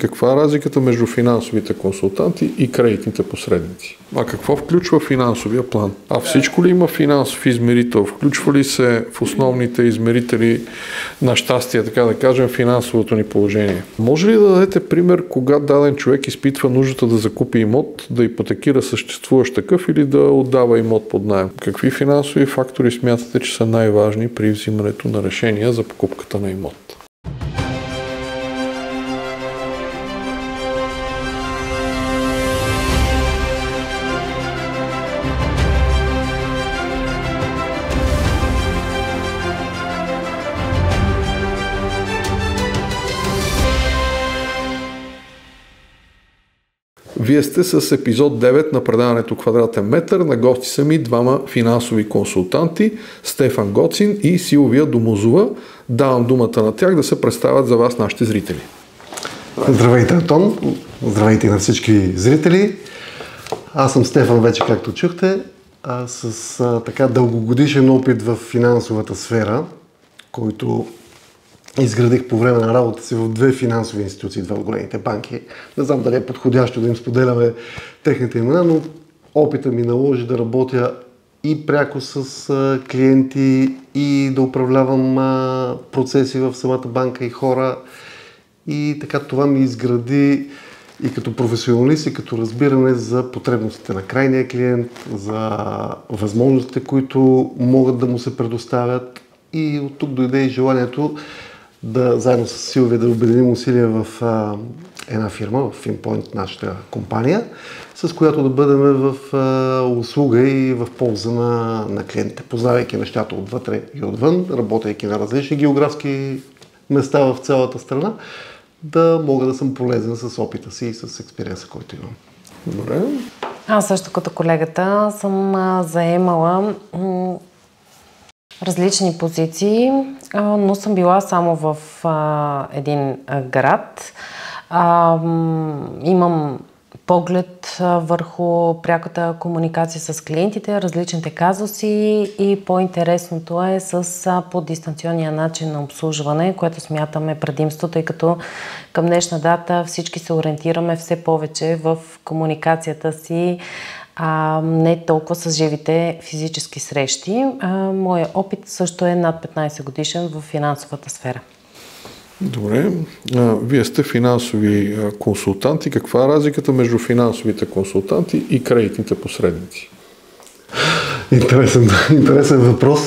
каква е разликата между финансовите консултанти и кредитните посредници? А какво включва финансовия план? А всичко ли има финансов измерител? Включва ли се в основните измерители на щастие, така да кажем, финансовото ни положение? Може ли да дадете пример, кога даден човек изпитва нуждата да закупи имот, да ипотекира съществуващ такъв или да отдава имот под наем? Какви финансови фактори смятате, че са най-важни при взимането на решения за покупката на имот? Вие сте с епизод 9 на предаването Квадратен метър. На гости са ми двама финансови консултанти, Стефан Гоцин и Силвия Домозова. Давам думата на тях да се представят за вас нашите зрители. Здравейте, Антон! Здравейте на всички зрители! Аз съм Стефан, вече както чухте, с така дългогодишен опит в финансовата сфера, който изградих по време на работа си в две финансови институции, две от големите банки. Не знам дали е подходящо да им споделяме техните имена, но опита ми наложи да работя и пряко с клиенти, и да управлявам процеси в самата банка и хора. И така това ми изгради и като професионалист, и като разбиране за потребностите на крайния клиент, за възможностите, които могат да му се предоставят. И от тук дойде и желанието да заедно с Силвия да обединим усилия в една фирма, в FinPoint, нашата компания, с която да бъдем в услуга и в полза на клиентите, познавайки нещата отвътре и отвън, работейки на различни географски места в цялата страна, да мога да съм полезен с опита си и с експириенса, който имам. Добре. Аз също като колегата съм заемала различни позиции, но съм била само в един град. Имам поглед върху пряката комуникация с клиентите, различните казуси и по-интересното е с по-дистанционния начин на обслужване, което смятаме предимство, тъй като към днешна дата всички се ориентираме все повече в комуникацията си, не толкова с живите физически срещи. Моя опит също е над 15 годишен в финансовата сфера. Добре. Вие сте финансови консултанти. Каква е разликата между финансовите консултанти и кредитните посредници? Интересен въпрос.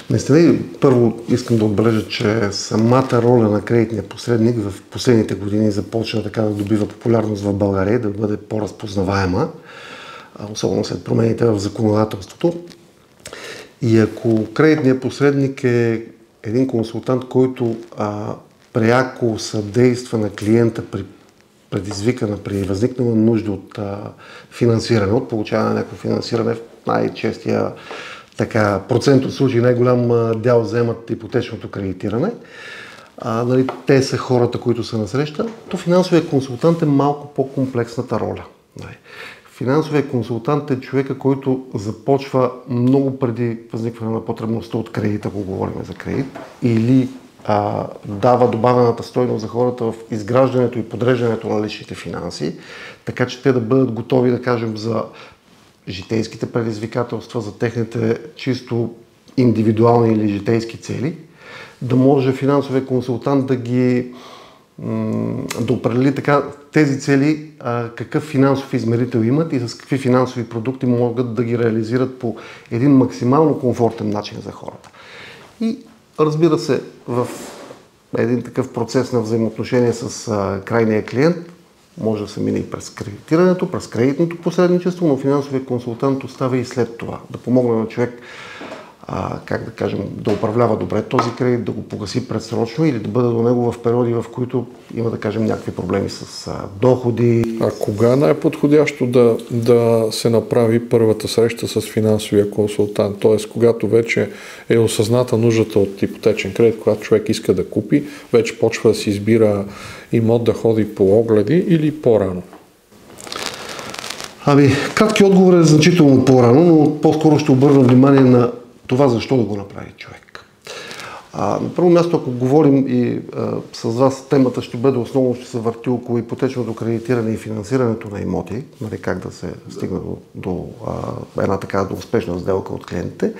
Наистина, първо искам да отбележа, че самата роля на кредитния посредник в последните години започна така да добива популярност в България, да бъде по-разпознаваема, особено след промените в законодателството. И ако кредитният посредник е един консултант, който пряко съдейства на клиента при възникнала нужда от финансиране, от получаване на някакво финансиране, в най-честия процент от случаи най-голям дял вземат ипотечното кредитиране. Те са хората, които са насреща, то финансовият консултант е малко по-комплексната роля. Финансовият консултант е човека, който започва много преди възникване на потребността от кредит, ако говорим за кредит, или дава добавената стойност за хората в изграждането и подреждането на личните финанси, така че те да бъдат готови, да кажем, за житейските предизвикателства, за техните чисто индивидуални или житейски цели, да може финансовия консултант да определи така тези цели, какъв финансов измерител имат и с какви финансови продукти могат да ги реализират по един максимално комфортен начин за хората. И разбира се, в един такъв процес на взаимоотношение с крайния клиент може да се мине и през кредитирането, през кредитното посредничество, но финансовия консултант остава и след това да помогне на човек да управлява добре този кредит, да го погаси предсрочно или да бъде до него в периоди, в които има, да кажем, някакви проблеми с доходи. А кога е най-подходящо да се направи първата среща с финансовия консултант? Т.е. когато вече е осъзната нуждата от ипотечен кредит, когато човек иска да купи, вече почва да си избира имот, да ходи по огледи или по-рано? Кратки отговор е значително по-рано, но по-скоро ще обърна внимание на това защо да го направи човек. На първо място, ако говорим и с вас, темата ще бъде основно, ще се върти около ипотечното кредитиране и финансирането на имоти, нали, как да се стигне до една така до успешна сделка от клиентите.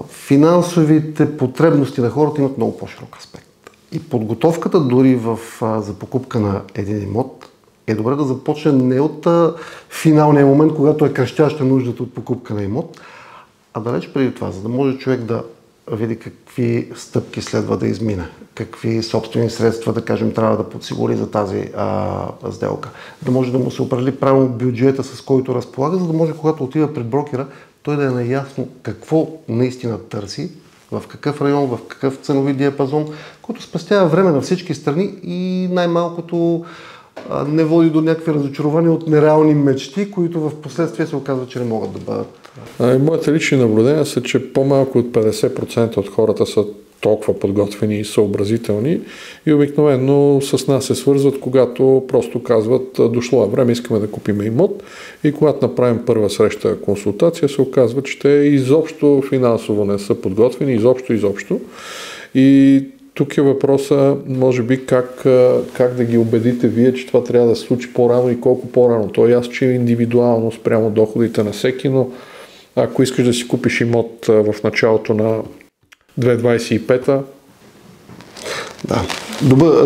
Финансовите потребности на хората имат много по-широк аспект. И подготовката дори за покупка на един имот е добре да започне не от финалния момент, когато е крещяща нуждата от покупка на имот, а далеч преди това, за да може човек да види какви стъпки следва да измине, какви собствени средства, да кажем, трябва да подсигури за тази сделка. Да може да му се определи правилно бюджета, с който разполага, за да може, когато отива пред брокера, той да е наясно какво наистина търси, в какъв район, в какъв ценови диапазон, който спестява време на всички страни и най-малкото не води до някакви разочарования от нереални мечти, които в последствие се оказва, че не могат да бъдат. Моите лични наблюдения са, че по-малко от 50% от хората са толкова подготвени и съобразителни и обикновено с нас се свързват, когато просто казват, дошло е време, искаме да купим имот, и когато направим първа среща консултация, се оказва, че те изобщо финансово не са подготвени, изобщо. И тук е въпроса, може би, как да ги убедите вие, че това трябва да се случи по-рано и колко по-рано. То е ясно, че е индивидуално спрямо доходите на всеки, но ако искаш да си купиш имот в началото на 2025-та. Да,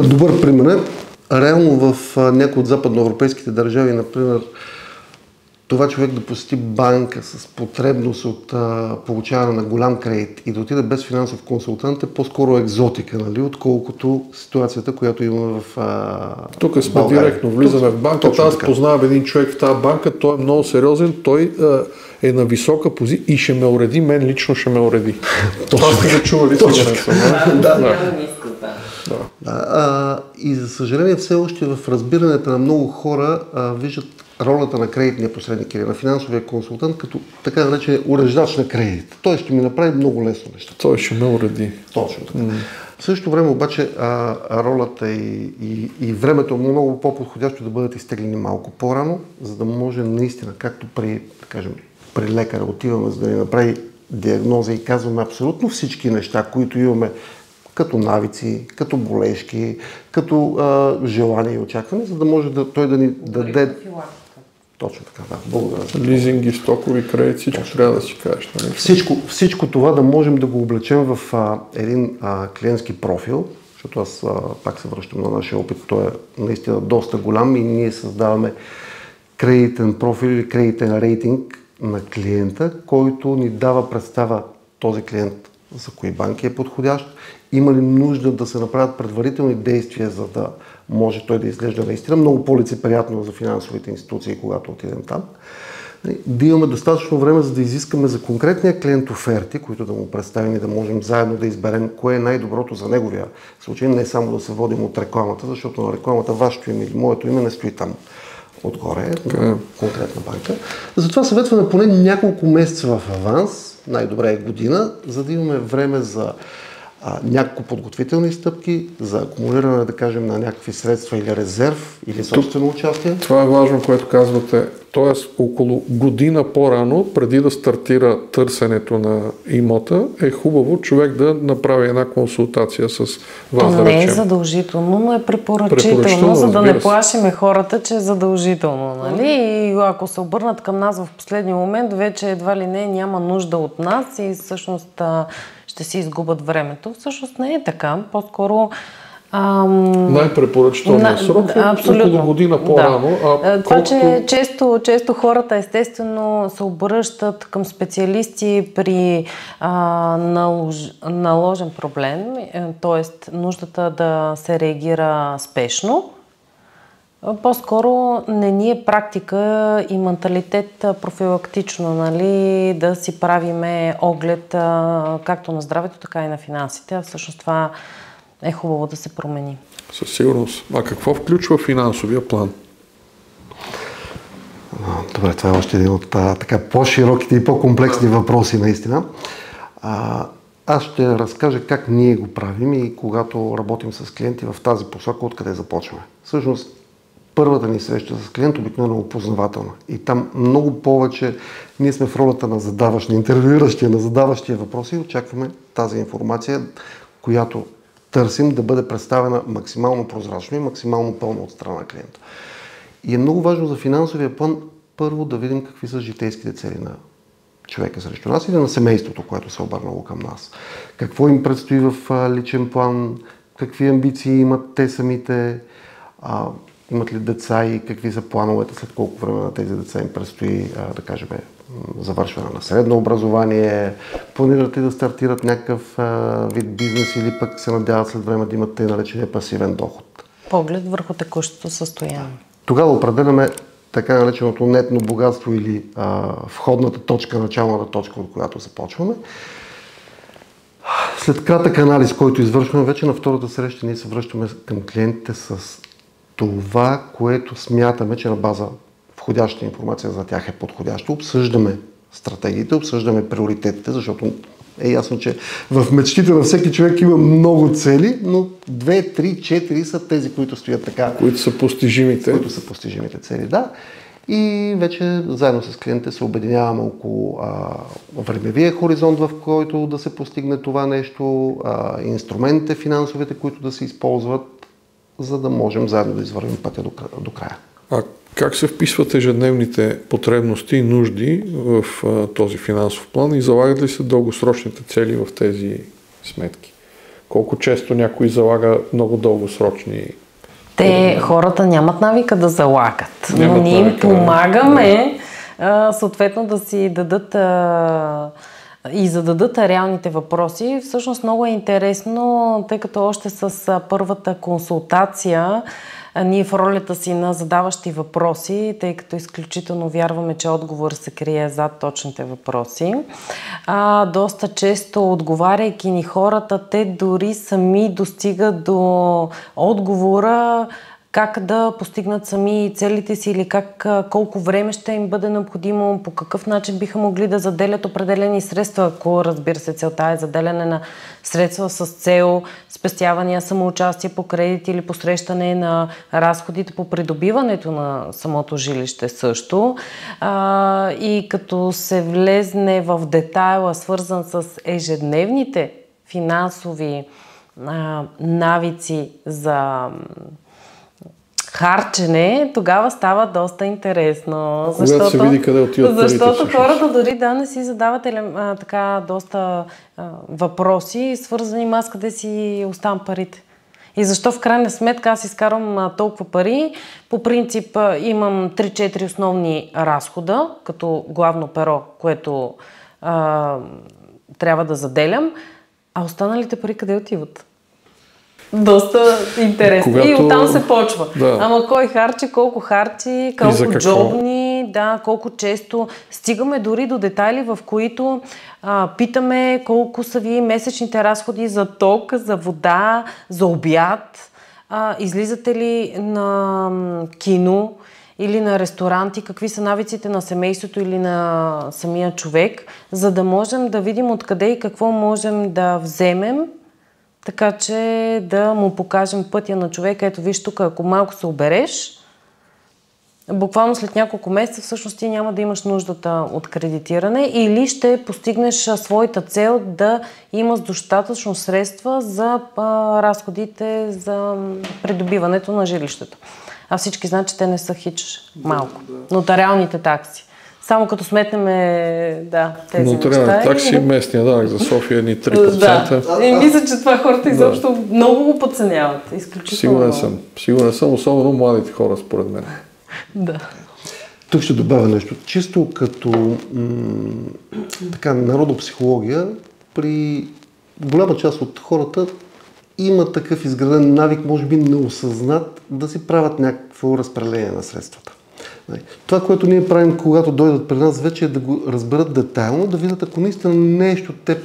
добър пример. Реално в някои от западноевропейските държави, например, това човек да посети банка с потребност от получаване на голям кредит и да отиде без финансов консултант е по-скоро екзотика, нали, отколкото ситуацията, която имаме в Тук сме България. Директно влизаме в банката. Аз познавам един човек в тази банка, той е много сериозен, той е на висока позиция и ще ме уреди, мен лично ще ме уреди. Това сте да чували, сигурен съм. И за съжаление все още в разбирането на много хора виждат ролята на кредитния посредник или на финансовия консултант като така наречен уреждач на кредит. Той ще ми направи много лесно неща. Той ще ме уреди. Точно така. В същото време обаче ролята и времето е много по-подходящо да бъдат изтеглени малко по-рано, за да може наистина, както при лекаря отиваме, за да ни направи диагноза и казваме абсолютно всички неща, които имаме като навици, като болешки, като желания и очакване, за да може той да ни даде... Точно така, да. Благодаря. Лизинги, стокови кредити, всичко трябва да си кажеш. Нали? Всичко това да можем да го облечем в един клиентски профил, защото аз пак се връщам на нашия опит, той е наистина доста голям и ние създаваме кредитен профил или кредитен рейтинг на клиента, който ни дава представа този клиент за кои банки е подходящ, има ли нужда да се направят предварителни действия, за да може той да изглежда наистина много по-лицеприятно за финансовите институции, когато отидем там. Да имаме достатъчно време, за да изискаме за конкретния клиент оферти, които да му представим и да можем заедно да изберем кое е най-доброто за неговия случай, не само да се водим от рекламата, защото на рекламата вашето име или моето име не стои там отгоре, на конкретна банка. Затова съветваме поне няколко месеца в аванс, най-добре е година, за да имаме време за няколко подготвителни стъпки, за акумулиране, да кажем, на някакви средства или резерв, или собствено участие. Това е важно, което казвате. Тоест, около година по-рано, преди да стартира търсенето на имота, е хубаво човек да направи една консултация с вас, да речем. Не е задължително, но е препоръчително, за да не плашиме хората, че е задължително. Нали? И ако се обърнат към нас в последния момент, вече едва ли не няма нужда от нас и всъщност ще си изгубят времето. Всъщност не е така. По-скоро най-препоръчителният срок е около година по-рано. Да. Това, че често хората естествено се обръщат към специалисти при наложен проблем, т.е. нуждата да се реагира спешно. По-скоро не ни е практика и менталитет профилактично, нали, да си правиме оглед както на здравето, така и на финансите. А всъщност това е хубаво да се промени. Със сигурност. А какво включва финансовия план? Добре, това е още един от така по-широките и по-комплексни въпроси наистина. Аз ще разкажа как ние го правим и когато работим с клиенти в тази посока, откъде започваме. Всъщност, първата ни среща с клиент обикновено е опознавателна. И там много повече ние сме в ролята на задаващия, интервюиращия, на задаващия въпроси и очакваме тази информация, която търсим да бъде представена максимално прозрачно и максимално пълно от страна на клиента. И е много важно за финансовия план първо да видим какви са житейските цели на човека срещу нас или на семейството, което се е обърнало към нас. Какво им предстои в личен план, какви амбиции имат те самите, имат ли деца и какви са плановете, след колко време на тези деца им предстои, да кажем, завършване на средно образование, планират ли да стартират някакъв вид бизнес или пък се надяват след време да имат тъй наречения пасивен доход. Поглед върху текущото състояние. Тогава определяме така нареченото нетно богатство или входната точка, началната точка, от която започваме. След кратък анализ, който извършваме, вече на втората среща ние се връщаме към клиентите с това, което смятаме, че на база входяща информация за тях е подходящо. Обсъждаме стратегиите, обсъждаме приоритетите, защото е ясно, че в мечтите на всеки човек има много цели, но 2, 3, 4 са тези, които стоят така. Които са постижимите. Които са постижимите цели, да. И вече заедно с клиентите се обединяваме около времевия хоризонт, в който да се постигне това нещо, инструментите финансовите, които да се използват, за да можем заедно да извървим пътя до края. А как се вписват ежедневните потребности и нужди в този финансов план и залагат ли се дългосрочните цели в тези сметки? Колко често някой залага много дългосрочни? Хората нямат навика да залагат, но ние им помагаме съответно да си дадат и зададат реалните въпроси. Всъщност много е интересно, тъй като още с първата консултация ние в ролята си на задаващи въпроси, тъй като изключително вярваме, че отговор се крие зад точните въпроси. Доста често, отговаряйки ни хората, те дори сами достигат до отговора как да постигнат сами целите си или колко време ще им бъде необходимо, по какъв начин биха могли да заделят определени средства, ако, разбира се, целта е заделяне на средства с цел спестявания, самоучастие по кредит или посрещане на разходите по придобиването на самото жилище също. И като се влезне в детайла, свързан с ежедневните финансови навици за харчене, тогава става доста интересно. Когато се види къде отиват парите. Защото хората дори да не си задават така доста въпроси, свързани с къде си оставам парите. И защо в крайна сметка аз изкарвам толкова пари? По принцип имам 3-4 основни разхода, като главно перо, което трябва да заделям, а останалите пари къде отиват? Доста интересно. И оттам се почва. Да. Ама кой харчи, колко джобни, колко често. Стигаме дори до детайли, в които питаме колко са ви месечните разходи за ток, за вода, за обяд. Излизате ли на кино или на ресторанти, какви са навиците на семейството или на самия човек, за да можем да видим откъде и какво можем да вземем, така че да му покажем пътя на човека. Ето виж тук, ако малко се обереш, буквално след няколко месеца всъщност ти няма да имаш нуждата от кредитиране или ще постигнеш своята цел да имаш достатъчно средства за разходите за придобиването на жилището. А всички знаят, че те не са хич малко. Нотариалните такси. Само като сметнем тези неща. Нотариални такси, местния данък за София ни 3%. И мисля, че това хората изобщо много го подценяват. Изключително. Сигурен съм, особено младите хора, според мен. Да. Тук ще добавя нещо. Чисто като народопсихология, при голяма част от хората има такъв изграден навик, може би неосъзнат, да си правят някакво разпределение на средствата. Това, което ние правим, когато дойдат при нас, вече е да го разберат детайлно, да видят, ако наистина нещо те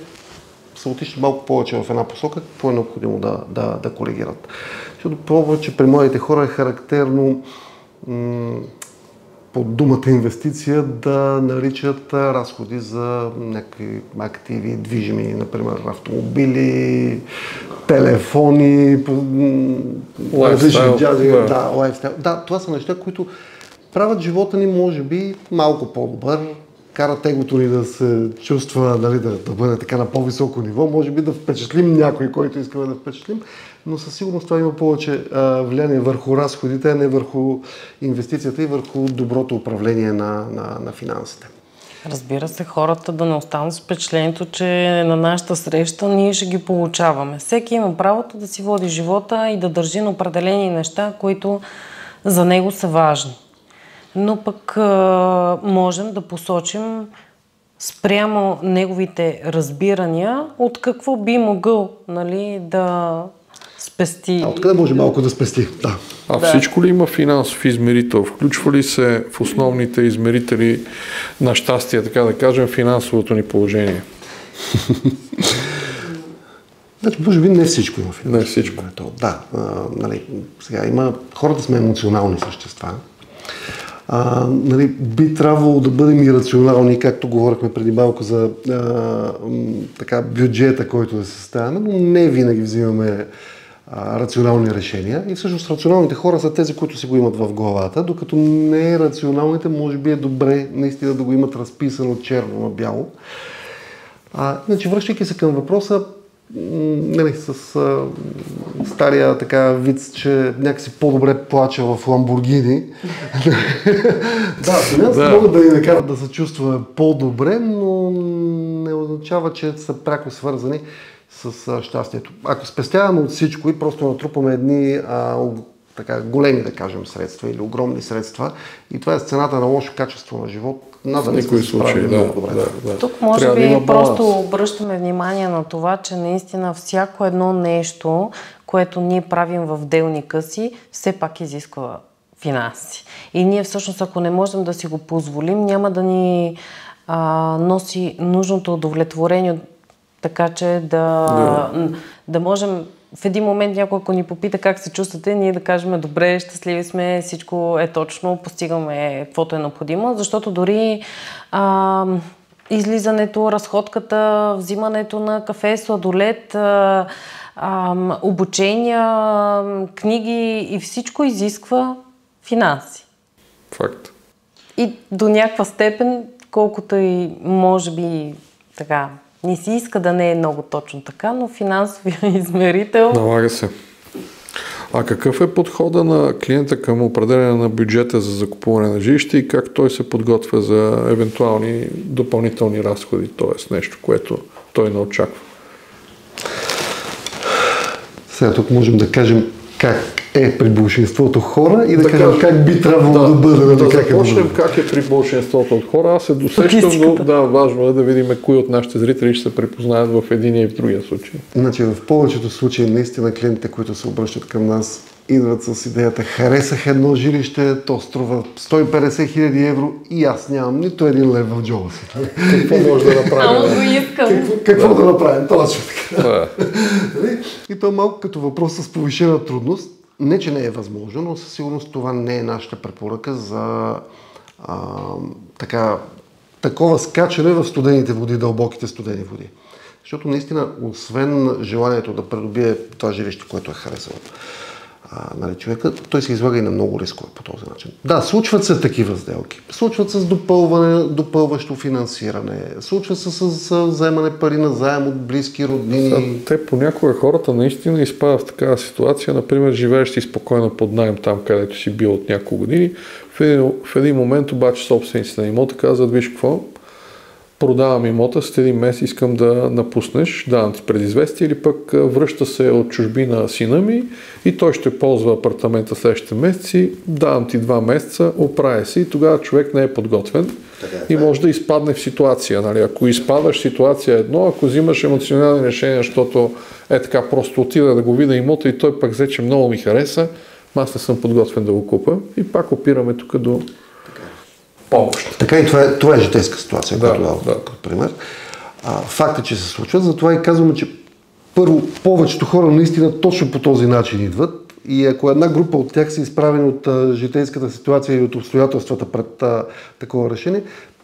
са отишли малко повече в една посока, какво е необходимо да коригират. Защото повече при младите хора е характерно под думата инвестиция да наричат разходи за някакви активи, движими, например автомобили, телефони, различни джази, лайфстайл. Да, това са неща, които правят живота ни, може би, малко по-добър, кара тегото ни да се чувства, нали, да бъде така на по-високо ниво, може би да впечатлим някой, който искаме да впечатлим, но със сигурност това има повече влияние върху разходите, а не върху инвестицията и върху доброто управление на финансите. Разбира се, хората да не останат с впечатлението, че на нашата среща ние ще ги получаваме. Всеки има правото да си води живота и да държи на определени неща, които за него са важни. Но пък можем да посочим спрямо неговите разбирания от какво би могъл, нали, да спести. Откъде може малко да спести? Да. Всичко ли има финансов измерител? Включва ли се в основните измерители на щастие, така да кажем, финансовото ни положение? Значи, може би не всичко има финансово. Не всичко. Да, нали, сега хората сме емоционални същества. Нали, би трябвало да бъдем и рационални, както говорихме преди малко за така, бюджета, който да се съставяме, но не винаги взимаме рационални решения. И всъщност рационалните хора са тези, които си го имат в главата, докато не рационалните, може би е добре наистина да го имат разписано черно на бяло. Иначе, връщайки се към въпроса, нали, с стария така виц, че някакси по-добре плача в Ламборгини. Да, могат да ни накарат да се чувстваме по-добре, но не означава, че са пряко свързани с щастието. Ако спестяваме от всичко и просто натрупаме едни така големи, да кажем, средства или огромни средства и това е цената на лошо качество на живот, надали сме се справили много добре. Да. Тук може би просто обръщаме внимание на това, че наистина всяко едно нещо, което ние правим в делника си, все пак изисква финанси. И ние всъщност, ако не можем да си го позволим, няма да ни носи нужното удовлетворение, така че да можем в един момент някой, ако ни попита как се чувствате, ние да кажем добре, щастливи сме, всичко е точно, постигаме каквото е необходимо, защото дори излизането, разходката, взимането на кафе, сладолед, обучения, книги и всичко изисква финанси. Факт. И до някаква степен, колкото и може би така не си иска да не е много точно така, но финансовия измерител... Налага се. Какъв е подхода на клиента към определяне на бюджета за закупуване на жилище и как той се подготвя за евентуални допълнителни разходи, т.е. нещо, което той не очаква? Сега тук можем да кажем как е при большинството хора и да кажем как би трябвало да бъде. Да започнем как е при большинството от хора. Аз се досещам, но важно е да видим кои от нашите зрители ще се препознаят в единия и в другия случай. Значи в повечето случаи наистина клиентите, които се обръщат към нас, идват с идеята: харесах едно жилище, то струва 150 хиляди евро и аз нямам нито един лев в джоба си. Какво може да направим? Ама го искам. Какво да направим? Точно така. И то е малко като въпрос с повишена трудност. Не, че не е възможно, но със сигурност това не е нашата препоръка за такова скачане в студените води, дълбоките студени води. Защото наистина, освен желанието да придобие това жилище, което е харесало нали, човека, той се излага и на много рискове по този начин. Да, случват се такива сделки. Случват се с допълващо финансиране, случват се с вземане пари на заем от близки роднини. Те понякога хората наистина изпадат в такава ситуация, например, живееш си спокойно под наем там, където си бил от няколко години. В един момент обаче собствениците на имота казват: виж какво, продавам имота, след един месец искам да напуснеш, давам ти предизвестие, или пък връща се от чужбина сина ми и той ще ползва апартамента следващите месеци, давам ти 2 месеца, оправя се, и тогава човек не е подготвен и може да изпадне в ситуация. Нали? Ако изпадаш в ситуация едно, ако взимаш емоционални решения, защото така просто отида да го видя имота и той пък взе, че много ми хареса, аз не съм подготвен да го купа, и пак опираме тук до помощ. Така и това е житейска ситуация, която дава като пример. Факт е, че се случват, затова и казваме, че първо, повечето хора наистина точно по този начин идват, и ако една група от тях са изправени от житейската ситуация и от обстоятелствата пред такова решение,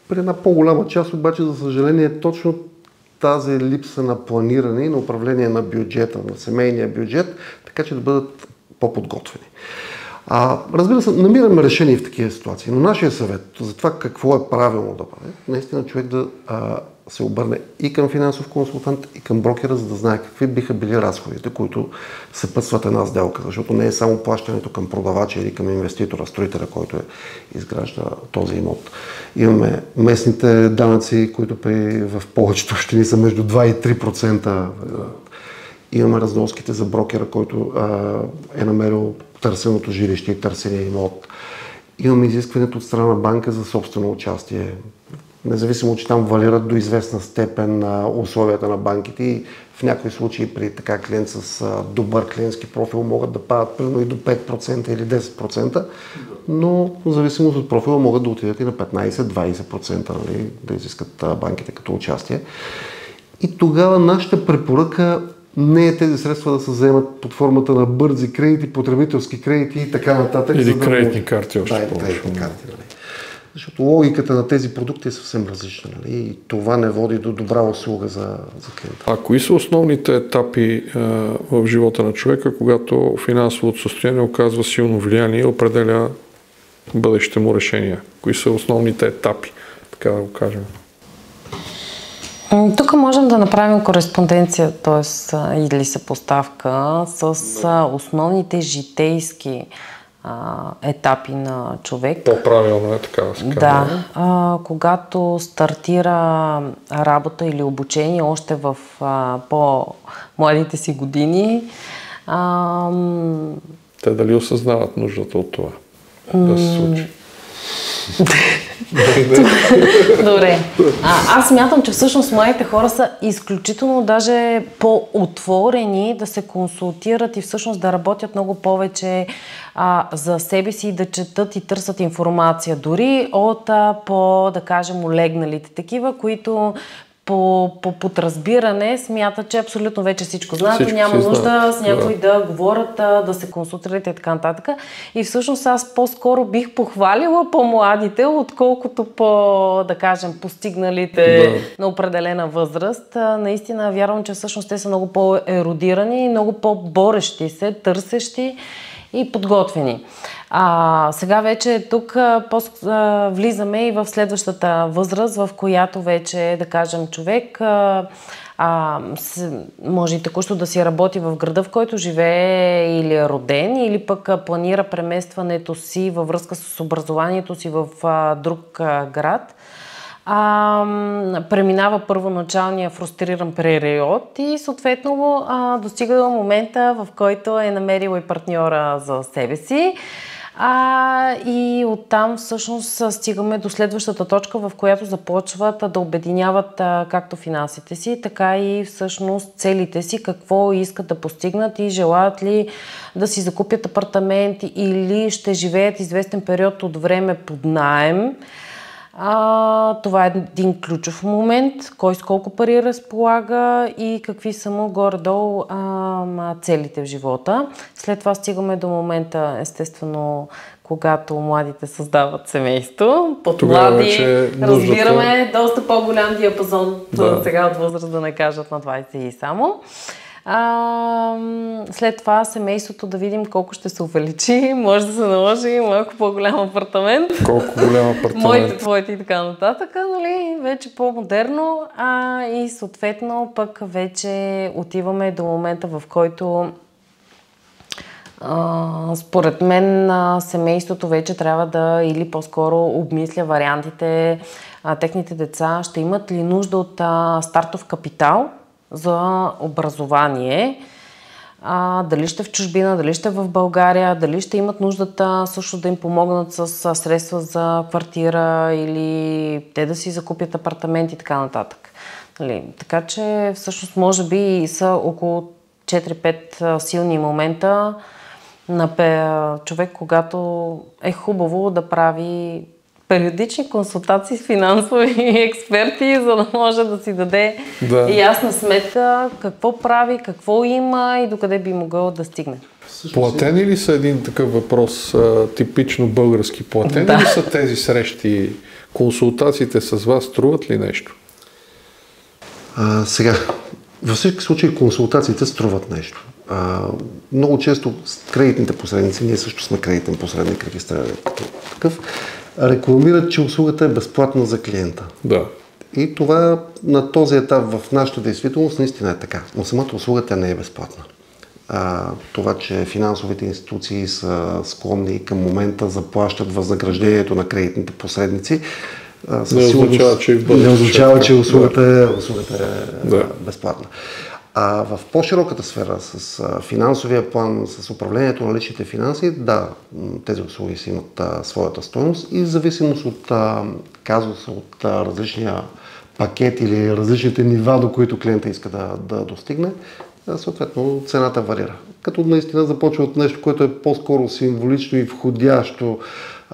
при една по-голяма част обаче, за съжаление, е точно тази липса на планиране и на управление на бюджета, на семейния бюджет, така че да бъдат по-подготвени. Разбира се, намираме решение в такива ситуации, но нашия съвет за това какво е правилно да бъде, наистина човек да се обърне и към финансов консултант, и към брокера, за да знае какви биха били разходите, които съпътстват една сделка, защото не е само плащането към продавача или към инвеститора, строителя, който изгражда този имот. Имаме местните данъци, които в повечето общини са между 2 и 3%. Имаме разноските за брокера, който е намерил търсеното жилище и търсения имот. Имаме изискването от страна на банка за собствено участие. Независимо, че там валират до известна степен условията на банките и в някои случаи при така клиент с добър клиентски профил могат да падат примерно и до 5% или 10%, но в зависимост от профила могат да отидат и на 15-20%, нали, да изискат банките като участие. И тогава нашата препоръка не е тези средства да се вземат под формата на бързи кредити, потребителски кредити и така нататък. Или кредитни карти още кредитни карти, нали. Защото логиката на тези продукти е съвсем различна, нали? И това не води до добра услуга за клиента. А кои са основните етапи в живота на човека, когато финансовото състояние оказва силно влияние и определя бъдещите му решения? Кои са основните етапи, така да го кажем? Тук можем да направим кореспонденция, т.е. или съпоставка с основните житейски етапи на човек. По-правилно е така да се каже. Да, когато стартира работа или обучение още в по-младите си години. Те дали осъзнават нуждата от това да се случи? Добре. Аз смятам, че всъщност младите хора са изключително даже по-отворени да се консултират и всъщност да работят много повече за себе си, да четат и търсят информация. Дори от да кажем, олегналите такива, които по подразбиране смятат, че абсолютно вече всичко знаят и няма нужда с някой да говорят, да се консултират и така нататък. И всъщност аз по-скоро бих похвалила по-младите, отколкото да кажем, постигналите на определена възраст. Наистина вярвам, че всъщност те са много по-еродирани и много по-борещи се, търсещи и подготвени. Сега вече тук влизаме и в следващата възраст, в която вече, да кажем, човек може и току-що да си работи в града, в който живее или е роден, или пък планира преместването си във връзка с образованието си в друг град. Преминава първоначалния фрустриран период и съответно достига до момента, в който е намерила и партньора за себе си. И оттам всъщност стигаме до следващата точка, в която започват да обединяват както финансите си, така и всъщност целите си, какво искат да постигнат и желаят ли да си закупят апартамент или ще живеят известен период от време под наем. Това е един ключов момент, кой с колко пари разполага и какви са му горе-долу целите в живота. След това стигаме до момента, естествено, когато младите създават семейство. Под млади разбираме доста по-голям диапазон сега от възраст, да не кажат на 20 и само. След това семейството да видим колко ще се увеличи, може да се наложи малко по-голям апартамент. Колко голям апартамент? Моите, твоите и така нататък, нали, вече по-модерно, и съответно пък вече отиваме до момента, в който според мен семейството вече трябва да или по-скоро обмисля вариантите, техните деца ще имат ли нужда от стартов капитал за образование, дали ще в чужбина, дали ще в България, дали ще имат нуждата също да им помогнат с средства за квартира или те да си закупят апартамент и така нататък. Така че всъщност може би са около 4-5 силни момента на човек, когато е хубаво да прави периодични консултации с финансови експерти, за да може да си даде ясна сметка какво прави, какво има и докъде би могъл да стигне. Платени ли са един такъв въпрос, типично български? Платени ли са тези срещи? Консултациите с вас струват ли нещо? Сега, във всички случаи консултациите струват нещо. Много често кредитните посредници, ние също сме кредитен посредник, регистриран като такъв, рекламират, че услугата е безплатна за клиента. Да. И това на този етап в нашата действителност наистина е така. Но самата услуга тя не е безплатна. Това, че финансовите институции са склонни към момента заплащат възнаграждението на кредитните посредници, не означава, че услугата е безплатна. В по-широката сфера, с финансовия план, с управлението на личните финанси, да, тези услуги си имат своята стойност и в зависимост от казуса, от различния пакет или различните нива, до които клиента иска да достигне, съответно цената варира. Като наистина започва от нещо, което е по-скоро символично и входящо,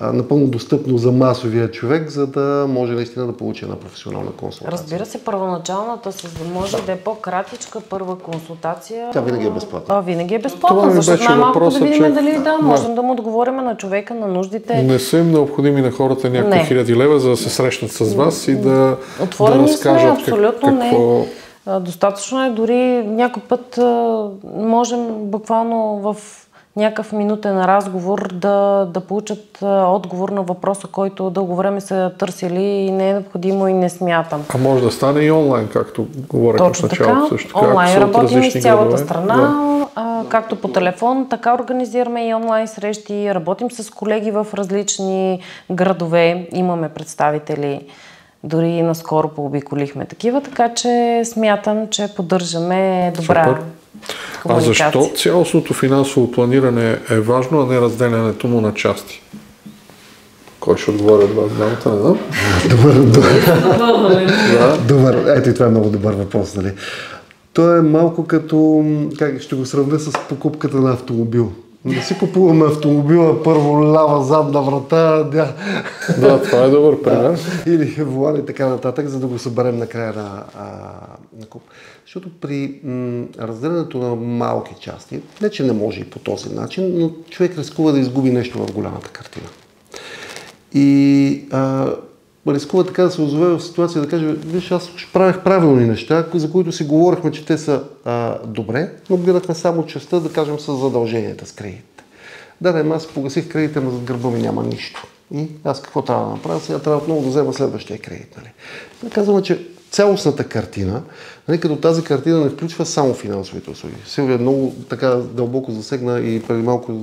напълно достъпно за масовия човек, за да може наистина да получи една професионална консултация. Разбира се, първоначалната, за да може да е по-кратичка първа консултация. Тя винаги е безплатна. Винаги е безплатна, защото най-малко да видим дали можем да му отговорим на човека, на нуждите. Не са им необходими на хората някакви хиляди лева, за да се срещнат с вас и да разкажат какво... Достатъчно е, дори някой път можем буквално в някакъв минутен разговор да получат отговор на въпроса, който дълго време са търсили и не е необходимо и не смятам. А може да стане и онлайн, както говорих в началото. Също така, онлайн работим из цялата страна, както по телефон, така организираме и онлайн срещи, работим с колеги в различни градове, имаме представители. Дори наскоро пообиколихме такива, така че смятам, че поддържаме добра комуникация. А защо цялостното финансово планиране е важно, а не разделянето му на части? Кой ще отговори от вас? Двамата, не знам? Добър. Ето и това е много добър въпрос, нали? То е малко като, как ще го сравня с покупката на автомобил. Не си купуваме автомобила, първо лява задна врата, да, това е добър пример. Или волан и така нататък, за да го съберем накрая на куп. Защото при разделянето на малки части, не че не може и по този начин, но човек рискува да изгуби нещо в голямата картина. И рискува така да се озове в ситуация да каже, виж, аз правех правилни неща, за които си говорихме, че те са добре, но гледахме само частта, да кажем, с задълженията с кредитите. Да, аз погасих кредита, но зад гърба ми няма нищо. И аз какво трябва да направя? Сега трябва отново да взема следващия кредит. Нали? Казваме, че цялостната картина, нали, като тази картина не включва само финансовите услуги. Силвия много така дълбоко засегна и преди малко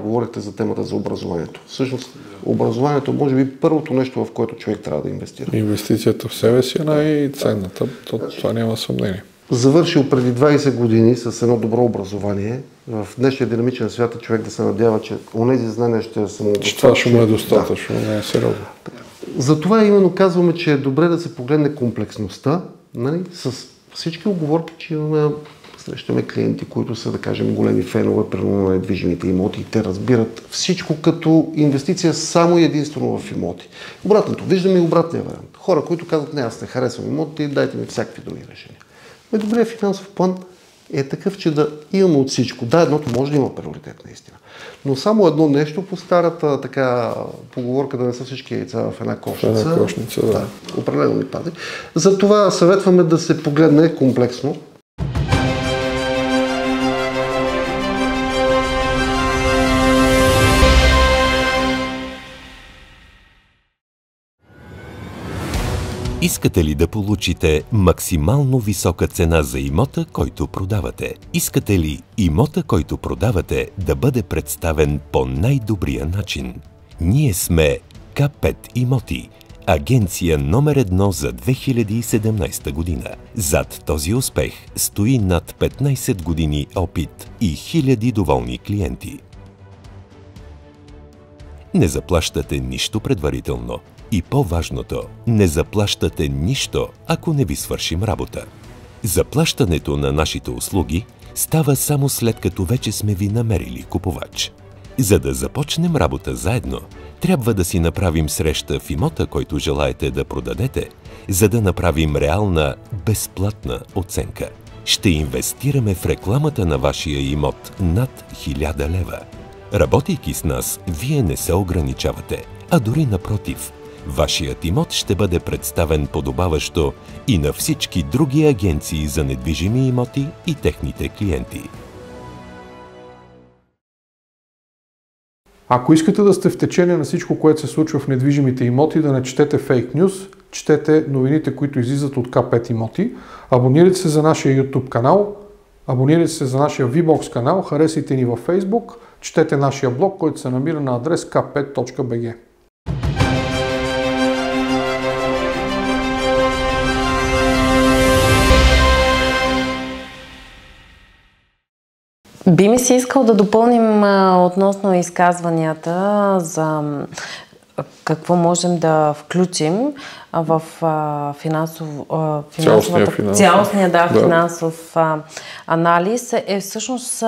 говорихте за темата за образованието. Всъщност, образованието може би първото нещо, в което човек трябва да инвестира. Инвестицията в себе си е най-ценната. Това няма съмнение. Завършил преди 20 години с едно добро образование, в днешния динамичен свят човек да се надява, че онези знания ще са му достатъчно. Това ще му е достатъчно, не е сериозно. Затова именно казваме, че е добре да се погледне комплексността, нали, с всички уговорки, че срещаме клиенти, които са, да кажем, големи фенове на недвижимите имоти и те разбират всичко като инвестиция само и единствено в имоти. Обратното, виждаме и обратния вариант. Хора, които казват, не, аз не харесвам имоти, дайте ми всякакви други решения. Добрият финансов план е такъв, че да имаме от всичко. Да, едното може да има приоритет наистина. Но само едно нещо по старата така поговорка да не са всички яйца в една кошница. Да. Определено ми пади. Затова съветваме да се погледне комплексно. Искате ли да получите максимално висока цена за имота, който продавате? Искате ли имота, който продавате, да бъде представен по най-добрия начин? Ние сме К5 имоти, агенция номер 1 за 2017 година. Зад този успех стои над 15 години опит и хиляди доволни клиенти. Не заплащате нищо предварително. И по-важното, не заплащате нищо, ако не ви свършим работа. Заплащането на нашите услуги става само след като вече сме ви намерили купувач. За да започнем работа заедно, трябва да си направим среща в имота, който желаете да продадете, за да направим реална, безплатна оценка. Ще инвестираме в рекламата на вашия имот над 1000 лева. Работейки с нас, вие не се ограничавате, а дори напротив, вашият имот ще бъде представен подобаващо и на всички други агенции за недвижими имоти и техните клиенти. Ако искате да сте в течение на всичко, което се случва в недвижимите имоти, да не четете фейк нюз, четете новините, които излизат от К5 имоти, абонирайте се за нашия YouTube канал, абонирайте се за нашия VBOX канал, харесайте ни във Facebook, четете нашия блог, който се намира на адрес k5.bg. Би ми се искал да допълним относно изказванията за какво можем да включим в цялостния финансов анализ е всъщност,